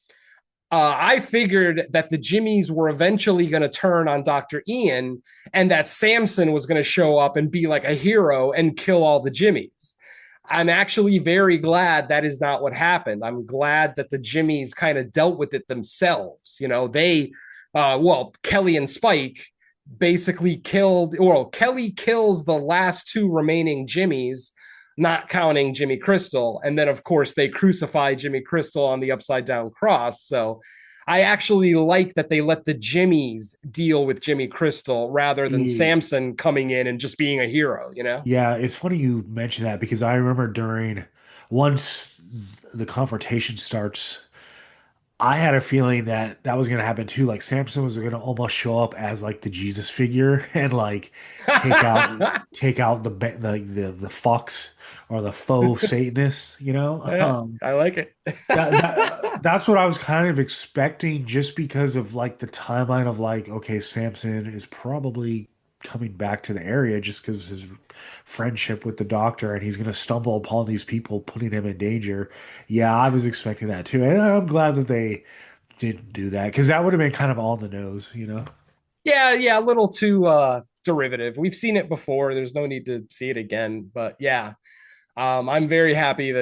I figured that the Jimmies were eventually going to turn on Dr. Ian and that Samson was going to show up and be like a hero and kill all the Jimmies. I'm actually very glad that is not what happened. I'm glad that the Jimmies kind of dealt with it themselves. Kelly and Spike basically Kelly kills the last two remaining Jimmies, not counting Jimmy Crystal. And then, of course, they crucify Jimmy Crystal on the upside down cross. So I actually like that they let the Jimmies deal with Jimmy Crystal rather than me. Samson coming in and just being a hero. Yeah, it's funny you mention that because I remember during once the confrontation starts, I had a feeling that that was going to happen too. Like Samson was going to almost show up as like the Jesus figure and like take out take out the fox or the faux Satanist, you know? Yeah, I like it. That's what I was kind of expecting just because of like the timeline of like, okay, Samson is probably coming back to the area just because his friendship with the doctor and he's going to stumble upon these people putting him in danger. Yeah, I was expecting that too. And I'm glad that they didn't do that because that would have been kind of on the nose, you know? Yeah, a little too derivative. We've seen it before. There's no need to see it again. But yeah, I'm very happy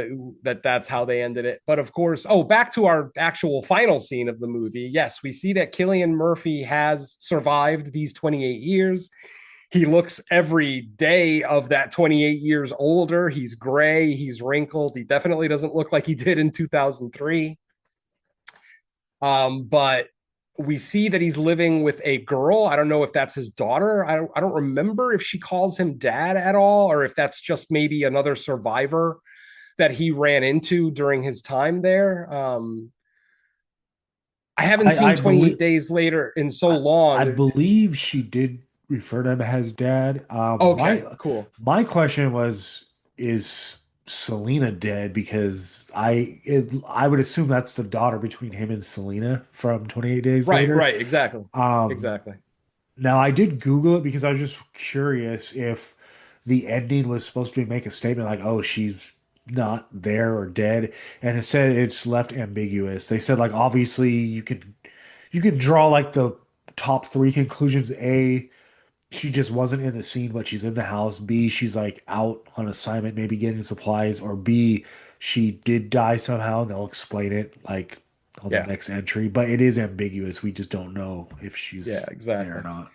that's how they ended it. But of course, back to our actual final scene of the movie. Yes, we see that Cillian Murphy has survived these 28 years. He looks every day of that 28 years older. He's gray, he's wrinkled. He definitely doesn't look like he did in 2003. But we see that he's living with a girl. I don't know if that's his daughter. I don't remember if she calls him dad at all, or if that's just maybe another survivor that he ran into during his time there. I haven't seen I 28 believe Days Later in so I long. believe she did refer to him as dad. Okay, cool. My question is Selena dead because I would assume that's the daughter between him and Selena from 28 Days Right, Later. right, exactly. Um, Exactly. Now I did Google it because I was just curious if the ending was supposed to be make a statement like, "Oh, she's not there or dead," and it said it's left ambiguous. They said like obviously you can draw like the top three conclusions. A, she just wasn't in the scene, but she's in the house. B, she's like out on assignment, maybe getting supplies. Or B, she did die somehow. And they'll explain it like on the Yeah. next entry. But it is ambiguous. We just don't know if Yeah, she's there or exactly. not.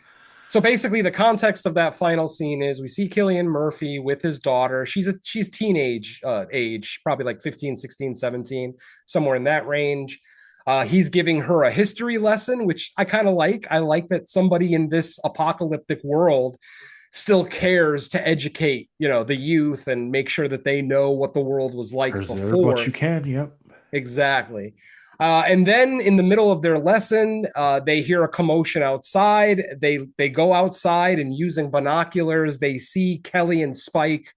So basically, the context of that final scene is we see Killian Murphy with his daughter. She's teenage age, probably like 15, 16, 17, somewhere in that range. He's giving her a history lesson, which I kind of like. I like that somebody in this apocalyptic world still cares to educate, the youth and make sure that they know what the world was like Preserve what you before. can. Yep. Exactly. And then in the middle of their lesson, they hear a commotion outside. They go outside and using binoculars, they see Kelly and Spike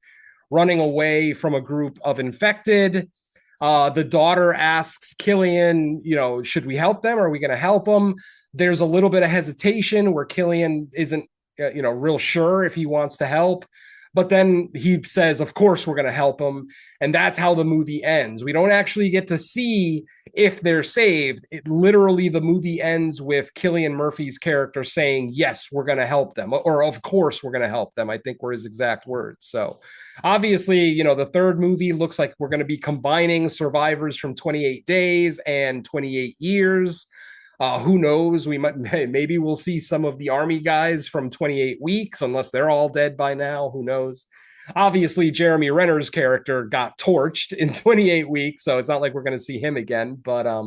running away from a group of infected. The daughter asks Killian, should we help them? Are we going to help them? There's a little bit of hesitation where Killian isn't, real sure if he wants to help. But then he says, of course, we're going to help them. And that's how the movie ends. We don't actually get to see if they're saved. Literally, the movie ends with Killian Murphy's character saying, yes, we're going to help them. Or, of course, we're going to help them, I think were his exact words. So, obviously, the third movie looks like we're going to be combining survivors from 28 days and 28 years. Who knows? We might maybe we'll see some of the army guys from 28 weeks, unless they're all dead by now. Who knows? Obviously, Jeremy Renner's character got torched in 28 weeks, so it's not like we're going to see him again. But I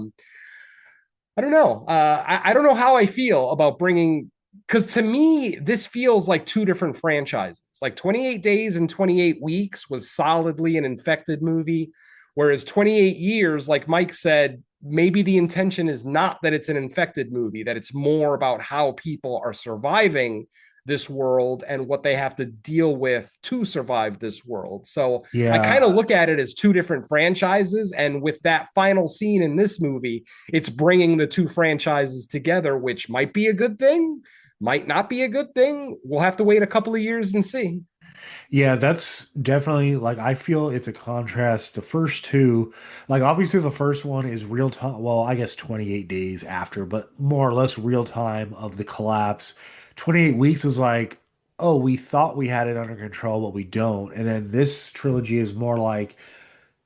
don't know. I don't know how I feel about bringing, because to me, this feels like two different franchises. Like 28 Days and 28 Weeks was solidly an infected movie, whereas 28 Years, like Mike said, maybe the intention is not that it's an infected movie, that it's more about how people are surviving this world and what they have to deal with to survive this world. So I kind of Yeah. look at it as two different franchises. And with that final scene in this movie, it's bringing the two franchises together, which might be a good thing, might not be a good thing. We'll have to wait a couple of years and see. Yeah, that's definitely like I feel it's a contrast. The first two, like obviously the first one is real time. Well, I guess 28 days after, but more or less real time of the collapse. 28 weeks is like, oh, we thought we had it under control, but we don't. And then this trilogy is more like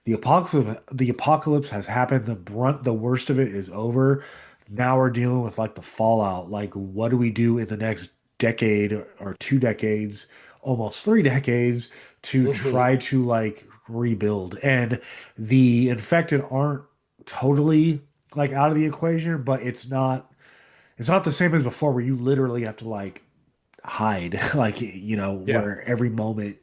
the apocalypse has happened. The worst of it is over. Now we're dealing with like the fallout. Like, what do we do in the next decade or 2 decades, almost 3 decades, to Mm-hmm. try to like rebuild? And the infected aren't totally like out of the equation, but it's not the same as before where you literally have to like hide, like, Yeah. where every moment,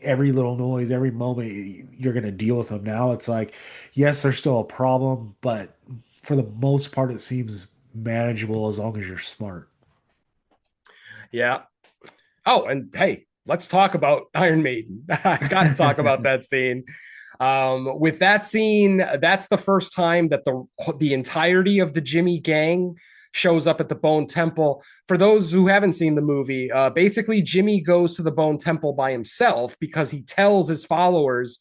every little noise, every moment you're going to deal with them. Now it's like, yes, there's still a problem, but for the most part, it seems manageable as long as you're smart. Yeah. Oh, and hey, let's talk about Iron Maiden. I got to talk about that scene. With that scene, that's the first time that the entirety of the Jimmy gang shows up at the Bone Temple. For those who haven't seen the movie, basically Jimmy goes to the Bone Temple by himself because he tells his followers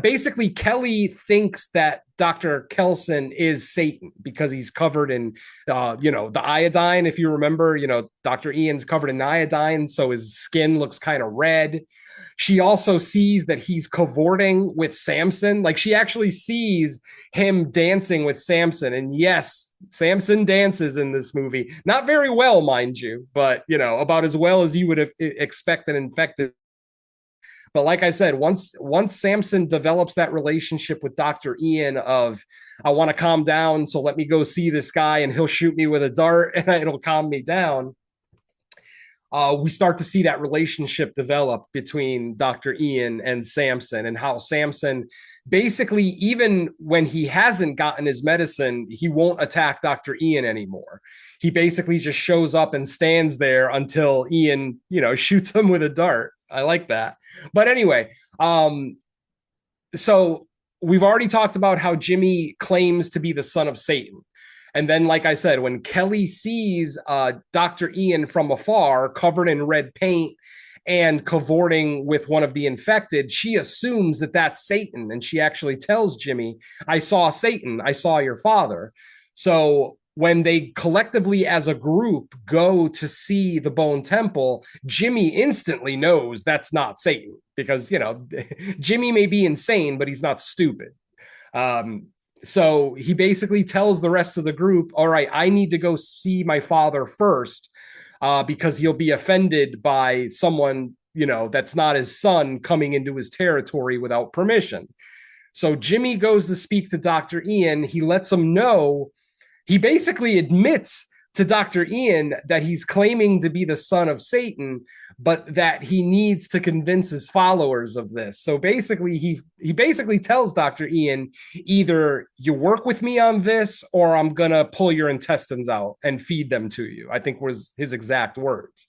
basically Kelly thinks that Dr. Kelson is Satan because he's covered in the iodine. If you remember, Dr. Ian's covered in iodine, so his skin looks kind of red. She also sees that he's cavorting with Samson. Like she actually sees him dancing with Samson. And yes, Samson dances in this movie. Not very well, mind you, but about as well as you would expect an infected. But like I said, once Samson develops that relationship with Dr. Ian of I want to calm down, so let me go see this guy and he'll shoot me with a dart and it'll calm me down. We start to see that relationship develop between Dr. Ian and Samson, and how Samson basically, even when he hasn't gotten his medicine, he won't attack Dr. Ian anymore. He basically just shows up and stands there until Ian, shoots him with a dart. I like that. But anyway, so we've already talked about how Jimmy claims to be the son of Satan. And then, like I said, when Kelly sees Dr. Ian from afar, covered in red paint and cavorting with one of the infected, she assumes that that's Satan. And she actually tells Jimmy, I saw Satan. I saw your father. So when they collectively as a group go to see the Bone Temple, Jimmy instantly knows that's not Satan because, you know, Jimmy may be insane, but he's not stupid. Um, so he basically tells the rest of the group, all right, I need to go see my father first because he'll be offended by someone, you know, that's not his son coming into his territory without permission. So Jimmy goes to speak to Dr. Ian. He lets him know, he basically admits to Dr. Ian that he's claiming to be the son of Satan, but that he needs to convince his followers of this. So basically, he basically tells Dr. Ian, either you work with me on this, or I'm gonna pull your intestines out and feed them to you, I think was his exact words.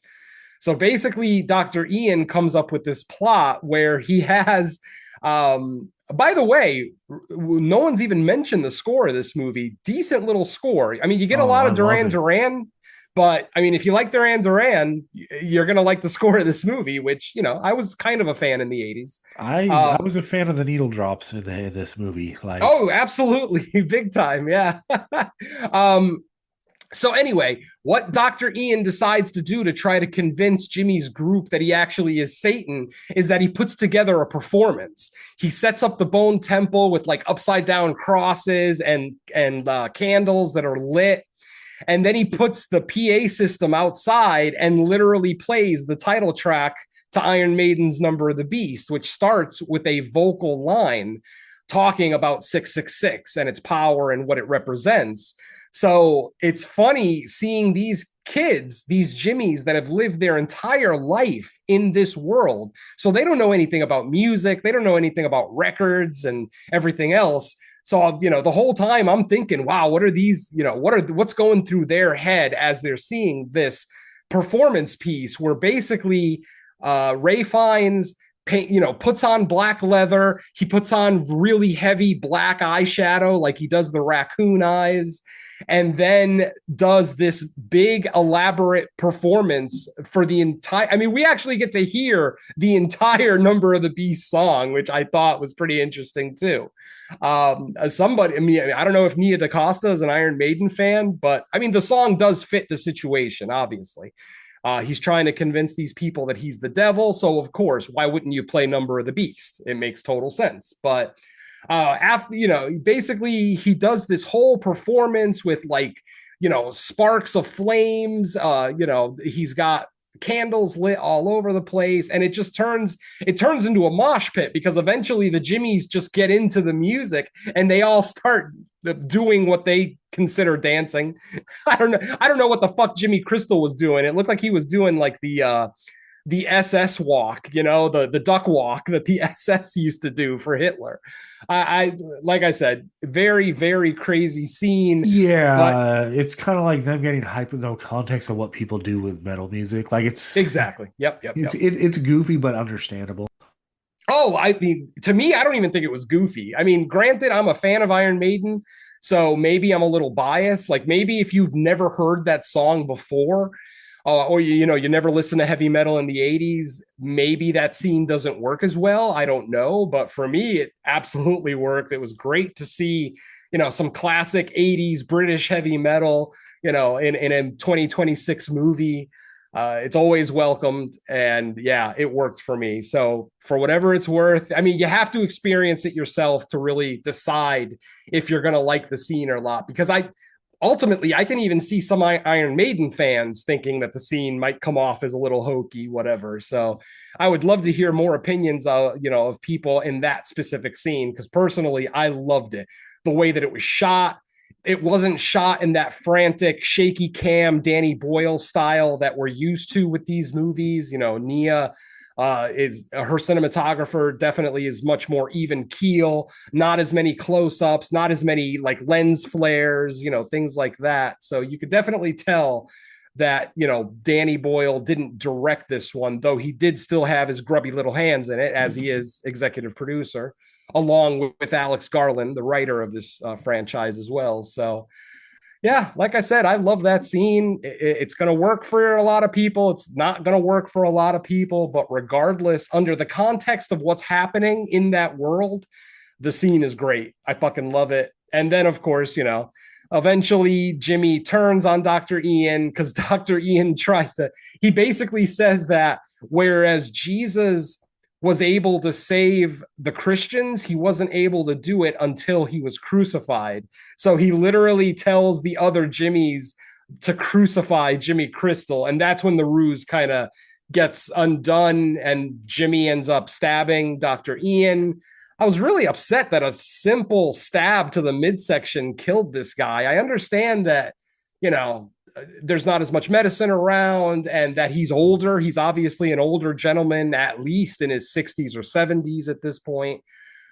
So basically, Dr. Ian comes up with this plot where he has, by the way, no one's even mentioned the score of this movie. Decent little score. I mean, you get a lot of Duran Duran, but I mean, if you like Duran Duran, you're going to like the score of this movie, which, you know, I was kind of a fan in the 80s. I was a fan of the needle drops in this movie. Like, oh, absolutely. Big time. Yeah. um, So anyway, what Dr. Ian decides to do to try to convince Jimmy's group that he actually is Satan is that he puts together a performance. He sets up the Bone Temple with like upside down crosses and candles that are lit. And then he puts the PA system outside and literally plays the title track to Iron Maiden's Number of the Beast, which starts with a vocal line talking about 666 and its power and what it represents. So it's funny seeing these kids, these Jimmies that have lived their entire life in this world. So they don't know anything about music. They don't know anything about records and everything else. So, you know, the whole time I'm thinking, wow, what are these, you know, what's going through their head as they're seeing this performance piece where basically Ray Fiennes puts on black leather. He puts on really heavy black eyeshadow, like he does the raccoon eyes, and then does this big elaborate performance for the entire, I mean, we actually get to hear the entire Number of the Beast song, which I thought was pretty interesting too. As somebody, I mean, I don't know if Nia DaCosta is an Iron Maiden fan, but I mean, the song does fit the situation, obviously. He's trying to convince these people that he's the devil. So, of course, why wouldn't you play Number of the Beast? It makes total sense. But after, you know, basically he does this whole performance with like, you know, sparks of flames. You know, he's got candles lit all over the place, and it turns into a mosh pit because eventually the Jimmies just get into the music and they all start doing what they consider dancing. I don't know what the fuck Jimmy Crystal was doing. It looked like he was doing like the SS walk, you know, the duck walk that the SS used to do for Hitler. I like I said, very, very crazy scene. Yeah, but it's kind of like them getting hype with no context of what people do with metal music. Like it's exactly. Yep. It's goofy but understandable. Oh, I mean, to me, I don't even think it was goofy. I mean, granted, I'm a fan of Iron Maiden, so maybe I'm a little biased. Like maybe if you've never heard that song before, or you know you never listened to heavy metal in the 80s, maybe that scene doesn't work as well. I don't know, but for me it absolutely worked. It was great to see, you know, some classic 80s British heavy metal, you know, in a 2026 movie. It's always welcomed, and yeah, it worked for me. So for whatever it's worth, I mean, you have to experience it yourself to really decide if you're going to like the scene or not, because ultimately, I can even see some Iron Maiden fans thinking that the scene might come off as a little hokey, whatever. So I would love to hear more opinions, you know, of people in that specific scene, because personally, I loved it. The way that it was shot, it wasn't shot in that frantic, shaky cam, Danny Boyle style that we're used to with these movies. You know, Nia is her cinematographer definitely is much more even keel, not as many close-ups, not as many like lens flares, you know, things like that. So you could definitely tell that, you know, Danny Boyle didn't direct this one, though he did still have his grubby little hands in it as he is executive producer. along with Alex Garland, the writer of this franchise as well. So yeah, like I said, I love that scene. It's going to work for a lot of people. It's not going to work for a lot of people. But regardless, under the context of what's happening in that world, the scene is great. I fucking love it. And then, of course, eventually Jimmy turns on Dr. Ian because Dr. Ian he basically says that whereas Jesus was able to save the Christians, he wasn't able to do it until he was crucified. So he literally tells the other Jimmys to crucify Jimmy Crystal. And that's when the ruse kind of gets undone and Jimmy ends up stabbing Dr. Ian. I was really upset that a simple stab to the midsection killed this guy. I understand that, there's not as much medicine around and that he's older. He's obviously an older gentleman, at least in his 60s or 70s at this point.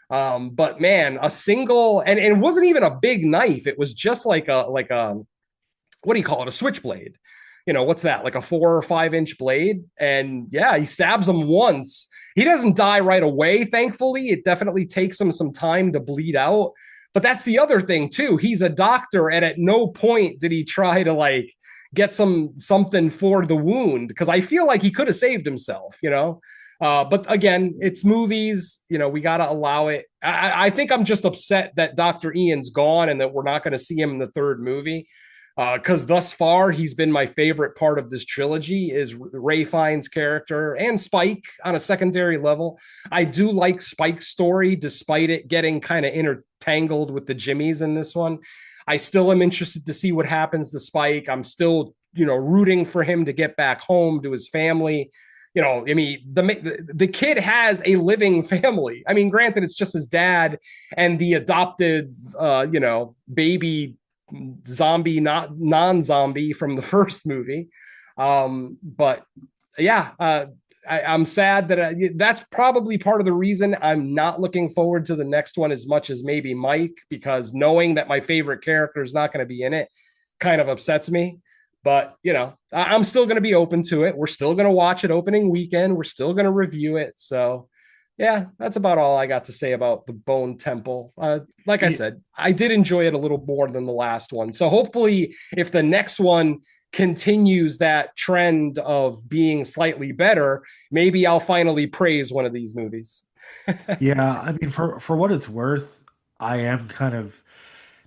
But man, a single, and it wasn't even a big knife. It was just like a, what do you call it? A switchblade. What's that? Like a 4 or 5 inch blade. And yeah, he stabs him once. He doesn't die right away. Thankfully, it definitely takes him some time to bleed out. But that's the other thing too. He's a doctor, and at no point did he try to get something for the wound, because I feel like he could have saved himself, But again, it's movies, we got to allow it. I think I'm just upset that Dr. Ian's gone and that we're not going to see him in the third movie. Because thus far, he's been my favorite part of this trilogy is Ray Fiennes' character and Spike on a secondary level. I do like Spike's story, despite it getting kind of intertangled with the Jimmys in this one. I still am interested to see what happens to Spike. I'm still, rooting for him to get back home to his family. The kid has a living family. I mean, granted, it's just his dad and the adopted, baby zombie, not non-zombie from the first movie. But yeah, I'm sad that that's probably part of the reason I'm not looking forward to the next one as much as maybe Mike, because knowing that my favorite character is not going to be in it kind of upsets me. But, I'm still going to be open to it. We're still going to watch it opening weekend. We're still going to review it. So yeah, that's about all I got to say about the Bone Temple. Like I said, I did enjoy it a little more than the last one. So hopefully if the next one continues that trend of being slightly better, maybe I'll finally praise one of these movies. Yeah, I mean, for what it's worth, I am kind of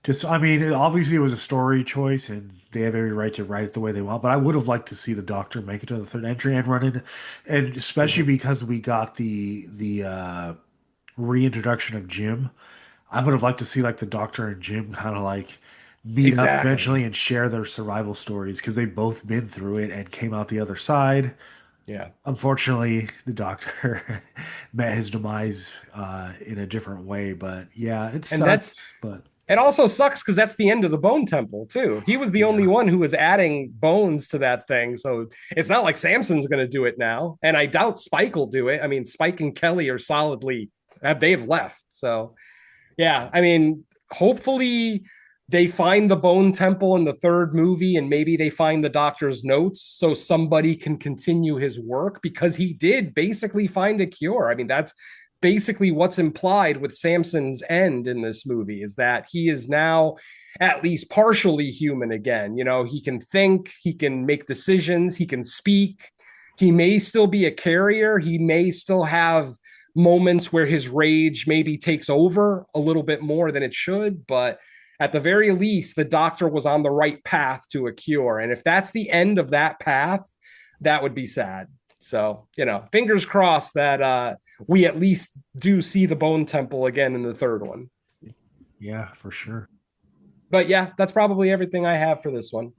just, I mean, obviously it was a story choice and they have every right to write it the way they want, but I would have liked to see the Doctor make it to the third entry and run in, and especially because we got the reintroduction of Jim. I would have liked to see the Doctor and Jim kind of meet up eventually and share their survival stories, because they've both been through it and came out the other side. Yeah. Unfortunately, the Doctor met his demise in a different way, but yeah, it sucks. But it also sucks because that's the end of the Bone Temple too. He was the only one who was adding bones to that thing, so it's not like Samson's going to do it now, and I doubt Spike will do it. I mean, Spike and Kelly are solidly they've left, so yeah. I mean, hopefully they find the Bone Temple in the third movie, and maybe they find the Doctor's notes so somebody can continue his work, because he did basically find a cure. I mean, that's basically what's implied with Samson's end in this movie, is that he is now at least partially human again. He can think, he can make decisions, he can speak. He may still be a carrier. He may still have moments where his rage maybe takes over a little bit more than it should, but at the very least, the Doctor was on the right path to a cure. And if that's the end of that path, that would be sad. So, fingers crossed that we at least do see the Bone Temple again in the third one. Yeah, for sure. But yeah, that's probably everything I have for this one.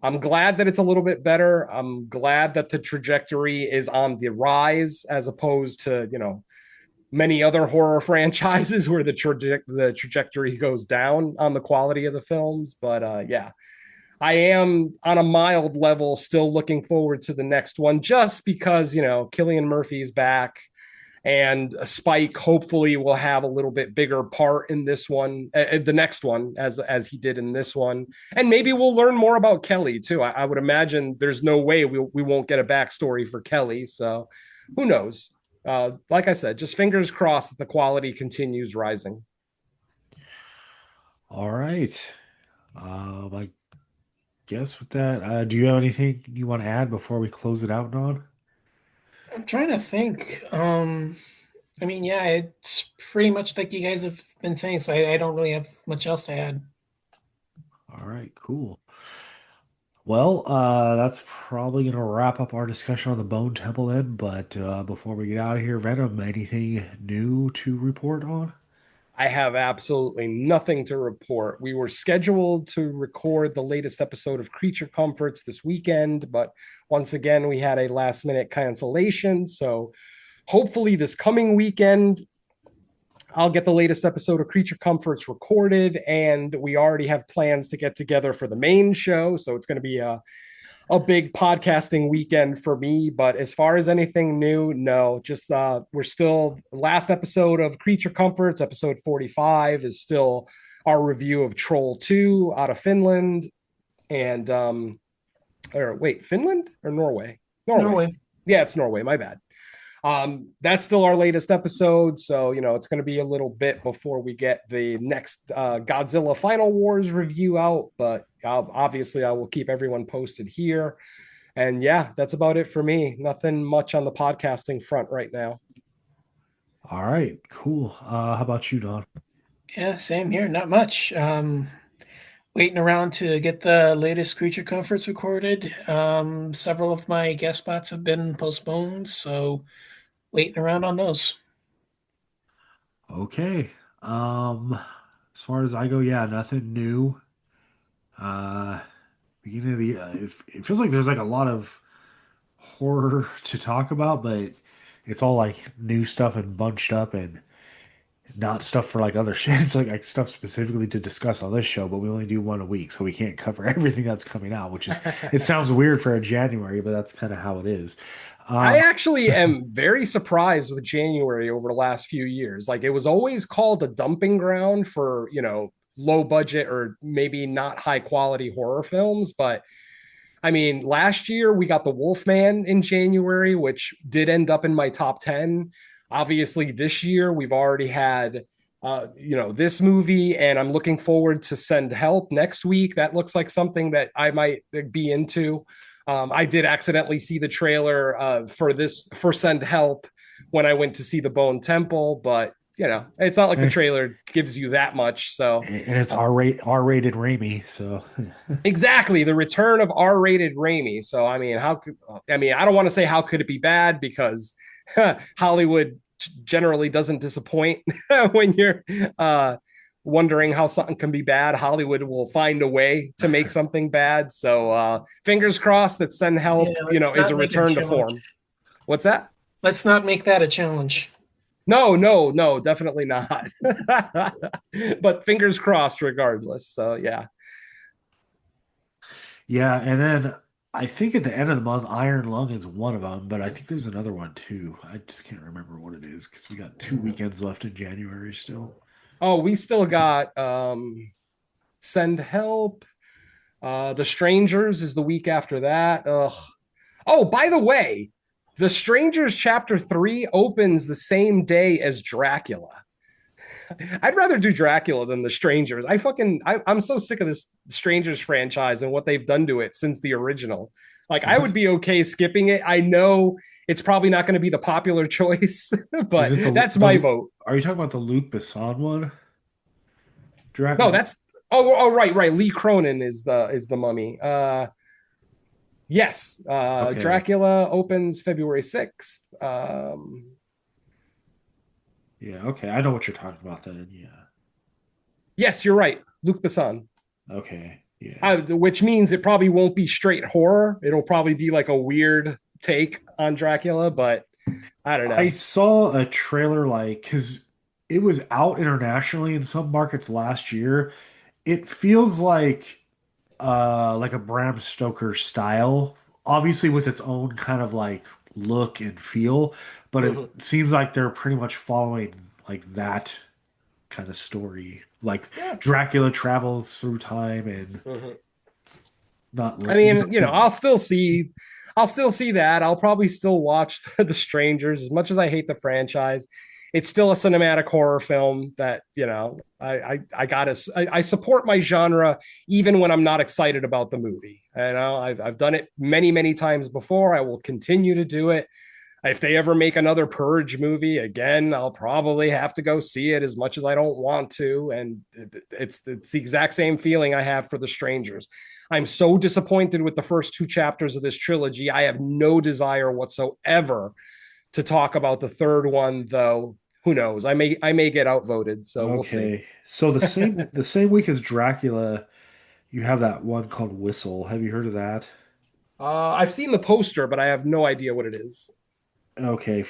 I'm glad that it's a little bit better. I'm glad that the trajectory is on the rise, as opposed to, many other horror franchises where the trajectory goes down on the quality of the films. But yeah, I am on a mild level still looking forward to the next one, just because, Cillian Murphy's back, and Spike hopefully will have a little bit bigger part in this one, the next one, as he did in this one. And maybe we'll learn more about Kelly too. I would imagine there's no way we won't get a backstory for Kelly. So who knows? like I said, just fingers crossed that the quality continues rising. All right. I guess with that, do you have anything you want to add before we close it out, Don? I'm trying to think. I mean, yeah, it's pretty much like you guys have been saying, so I don't really have much else to add. All right, cool. Well, that's probably going to wrap up our discussion on the Bone Temple then. But before we get out of here, Venom, anything new to report on? I have absolutely nothing to report. We were scheduled to record the latest episode of Creature Comforts this weekend, but once again, we had a last minute cancellation. So hopefully, this coming weekend, I'll get the latest episode of Creature Comforts recorded, and we already have plans to get together for the main show. So it's going to be a big podcasting weekend for me. But as far as anything new, no, just we're still last episode of Creature Comforts, episode 45 is still our review of Troll 2 out of Finland. And or wait, Finland or Norway? Norway. Yeah, it's Norway, my bad. That's still our latest episode, so it's going to be a little bit before we get the next Godzilla Final Wars review out, but obviously I will keep everyone posted here. And yeah, that's about it for me. Nothing much on the podcasting front right now. All right, cool. How about you, Don? Yeah, same here. Not much. Waiting around to get the latest Creature Comforts recorded. Several of my guest spots have been postponed, so waiting around on those. Okay. As far as I go, yeah, nothing new. Uh, beginning of the it feels like there's like a lot of horror to talk about, but it's all like new stuff and bunched up and not stuff for like other shit. It's like stuff specifically to discuss on this show, but we only do one a week, so we can't cover everything that's coming out, which is it sounds weird for a January, but that's kind of how it is. I Um, actually am very surprised with January over the last few years. Like, it was always called a dumping ground for, low budget or maybe not high quality horror films, but I mean, last year we got The Wolfman in January, which did end up in my top 10. Obviously, this year we've already had, this movie, and I'm looking forward to Send Help next week. That looks like something that I might be into. I did accidentally see the trailer for Send Help when I went to see The Bone Temple, but it's not like the eh, trailer gives you that much. So and it's R-rated Raimi, so exactly, the return of R-rated Raimi. So I don't want to say how could it be bad, because Hollywood generally doesn't disappoint when you're wondering how something can be bad. Hollywood will find a way to make something bad. So fingers crossed that Send Yeah, Help, let's is not a make it a return to challenge. form. What's that? Let's not make that a challenge. No, no, no, definitely not. But fingers crossed regardless. So yeah. yeah. And then I think at the end of the month, Iron Lung is one of them, but I think there's another one too. I just can't remember what it is because we got 2 weekends left in January still. Oh, we still got Send Help. The Strangers is the week after that. Ugh. Oh, by the way, The Strangers Chapter 3 opens the same day as Dracula. I'd rather do Dracula than The Strangers. I'm so sick of this Strangers franchise and what they've done to it since the original. Like, Is I would this be okay skipping it. I know it's probably not going to be the popular choice, is but it that's my vote. are you talking about the Luc Besson one? No, Dracula? that's oh right, right. Lee Cronin is the mummy. Yes, Okay. Dracula opens February 6th. Yeah, okay. I know what you're talking about then. Yeah. Yes, you're right. Luc Besson. Okay. Yeah. Which means it probably won't be straight horror. It'll probably be like a weird take on Dracula, but I don't I know. saw a trailer like because it was out internationally in some markets last year. It feels like a Bram Stoker style, obviously with its own kind of like look and feel, but it Mhm. seems like they're pretty much following like that kind of story. Like Yeah. Dracula travels through time and Mhm. not I li- mean, I'll still see. I'll still see that. I'll probably still watch The Strangers as much as I hate the franchise. It's still a cinematic horror film that, I support my genre even when I'm not excited about the movie. I've done it many, many times before. I will continue to do it. If they ever make another Purge movie again, I'll probably have to go see it as much as I don't want to. And it's the exact same feeling I have for The Strangers. I'm so disappointed with the first two chapters of this trilogy. I have no desire whatsoever to talk about the third one, though. Who knows? I may get outvoted, so we'll see. Okay. So the same week as Dracula, you have that one called Whistle. Have you heard of that? I've seen the poster, but I have no idea what it is. Okay.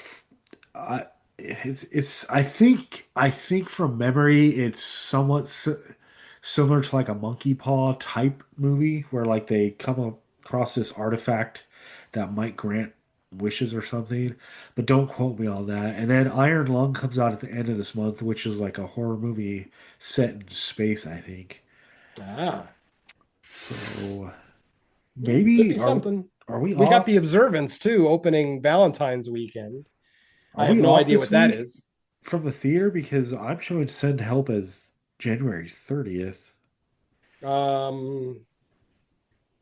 I, it's I think from memory it's somewhat similar to like a monkey paw type movie where like they come across this artifact that might grant wishes or something, but don't quote me on that. And then Iron Lung comes out at the end of this month, which is like a horror movie set in space, I think. Ah, So yeah, could maybe be something. are we We got the off? Observance too, opening Valentine's weekend. Are I have we no off idea this what that week is. from the theater? Because I'm showing Send Help as January 30th. Um,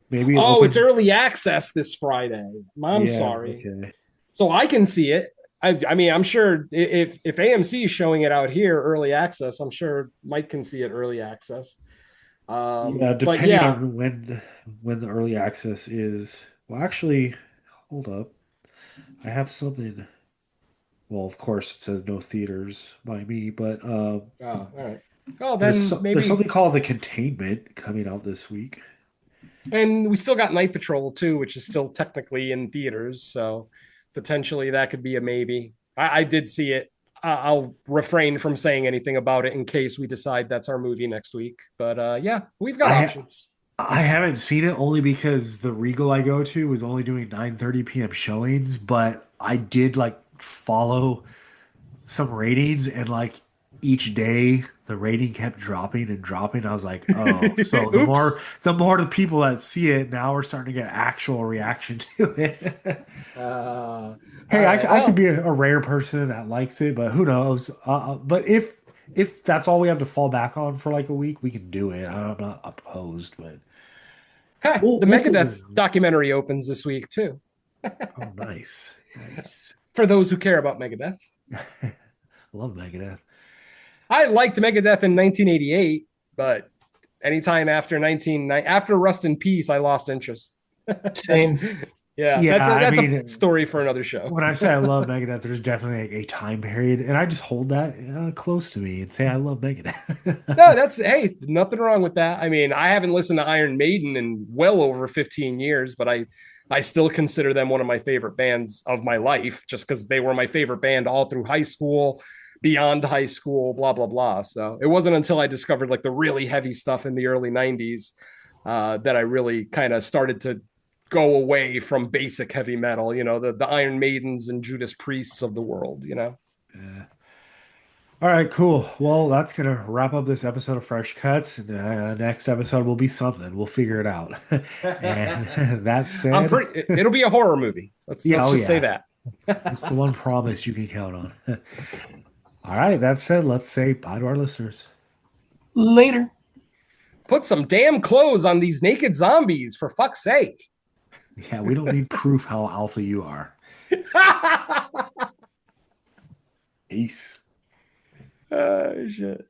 Maybe it oh, it's opens. early access this Friday. I'm Yeah, sorry. okay. So I can see it. I mean, I'm sure if AMC is showing it out here early access, I'm sure Mike can see it early access. Yeah, But depending yeah, on when the early access is. Well, actually, hold up. I have something. Well, of course, it says no theaters by me, but oh, all right. Well, there's then there's maybe, something called The Containment coming out this week. and we still got Night Patrol too, which is still technically in theaters. So potentially that could be a maybe. I did see it. I'll refrain from saying anything about it in case we decide that's our movie next week. But yeah, we've got I ha options. I haven't seen it only because the Regal I go to was only doing 9:30 p.m. showings, but I did like follow some ratings and like each day the rating kept dropping and dropping. I was like, oh, so the more Oops. the people that see it now we're starting to get actual reaction to it. All Hey, right. I could Well, be a rare person that likes it, but who knows? But if that's all we have to fall back on for like a week, we can do it. I'm not opposed, but the we'll figure Megadeth it out. documentary opens this week too. Oh, nice, nice. For those who care about Megadeth, Love Megadeth. I liked Megadeth in 1988, but anytime after Rust in Peace, I lost interest. That's Same. yeah, Yeah, I that's a mean, story for another show. when I say I love Megadeth, there's definitely like a time period, and I just hold that close to me and say I love No, Megadeth. that's hey, nothing wrong with that. I mean, I haven't listened to Iron Maiden in well over 15 years, but I still consider them one of my favorite bands of my life just because they were my favorite band all through high school, beyond high school, blah blah blah. So it wasn't until I discovered like the really heavy stuff in the early 90s that I really kind of started to go away from basic heavy metal, the Iron Maidens and Judas Priests of the world. Yeah. All right, cool. Well, that's gonna wrap up this episode of Fresh Cuts. And next episode will be something. We'll figure it out. And that I'm said, pretty it'll be a horror movie. Let's yeah, let's oh just say yeah, that. that's the one promise you can count on. All right, that said, let's say bye to our listeners. Later. Put some damn clothes on these naked zombies, for fuck's sake. Yeah, we don't need proof how alpha you are. Peace. Shit.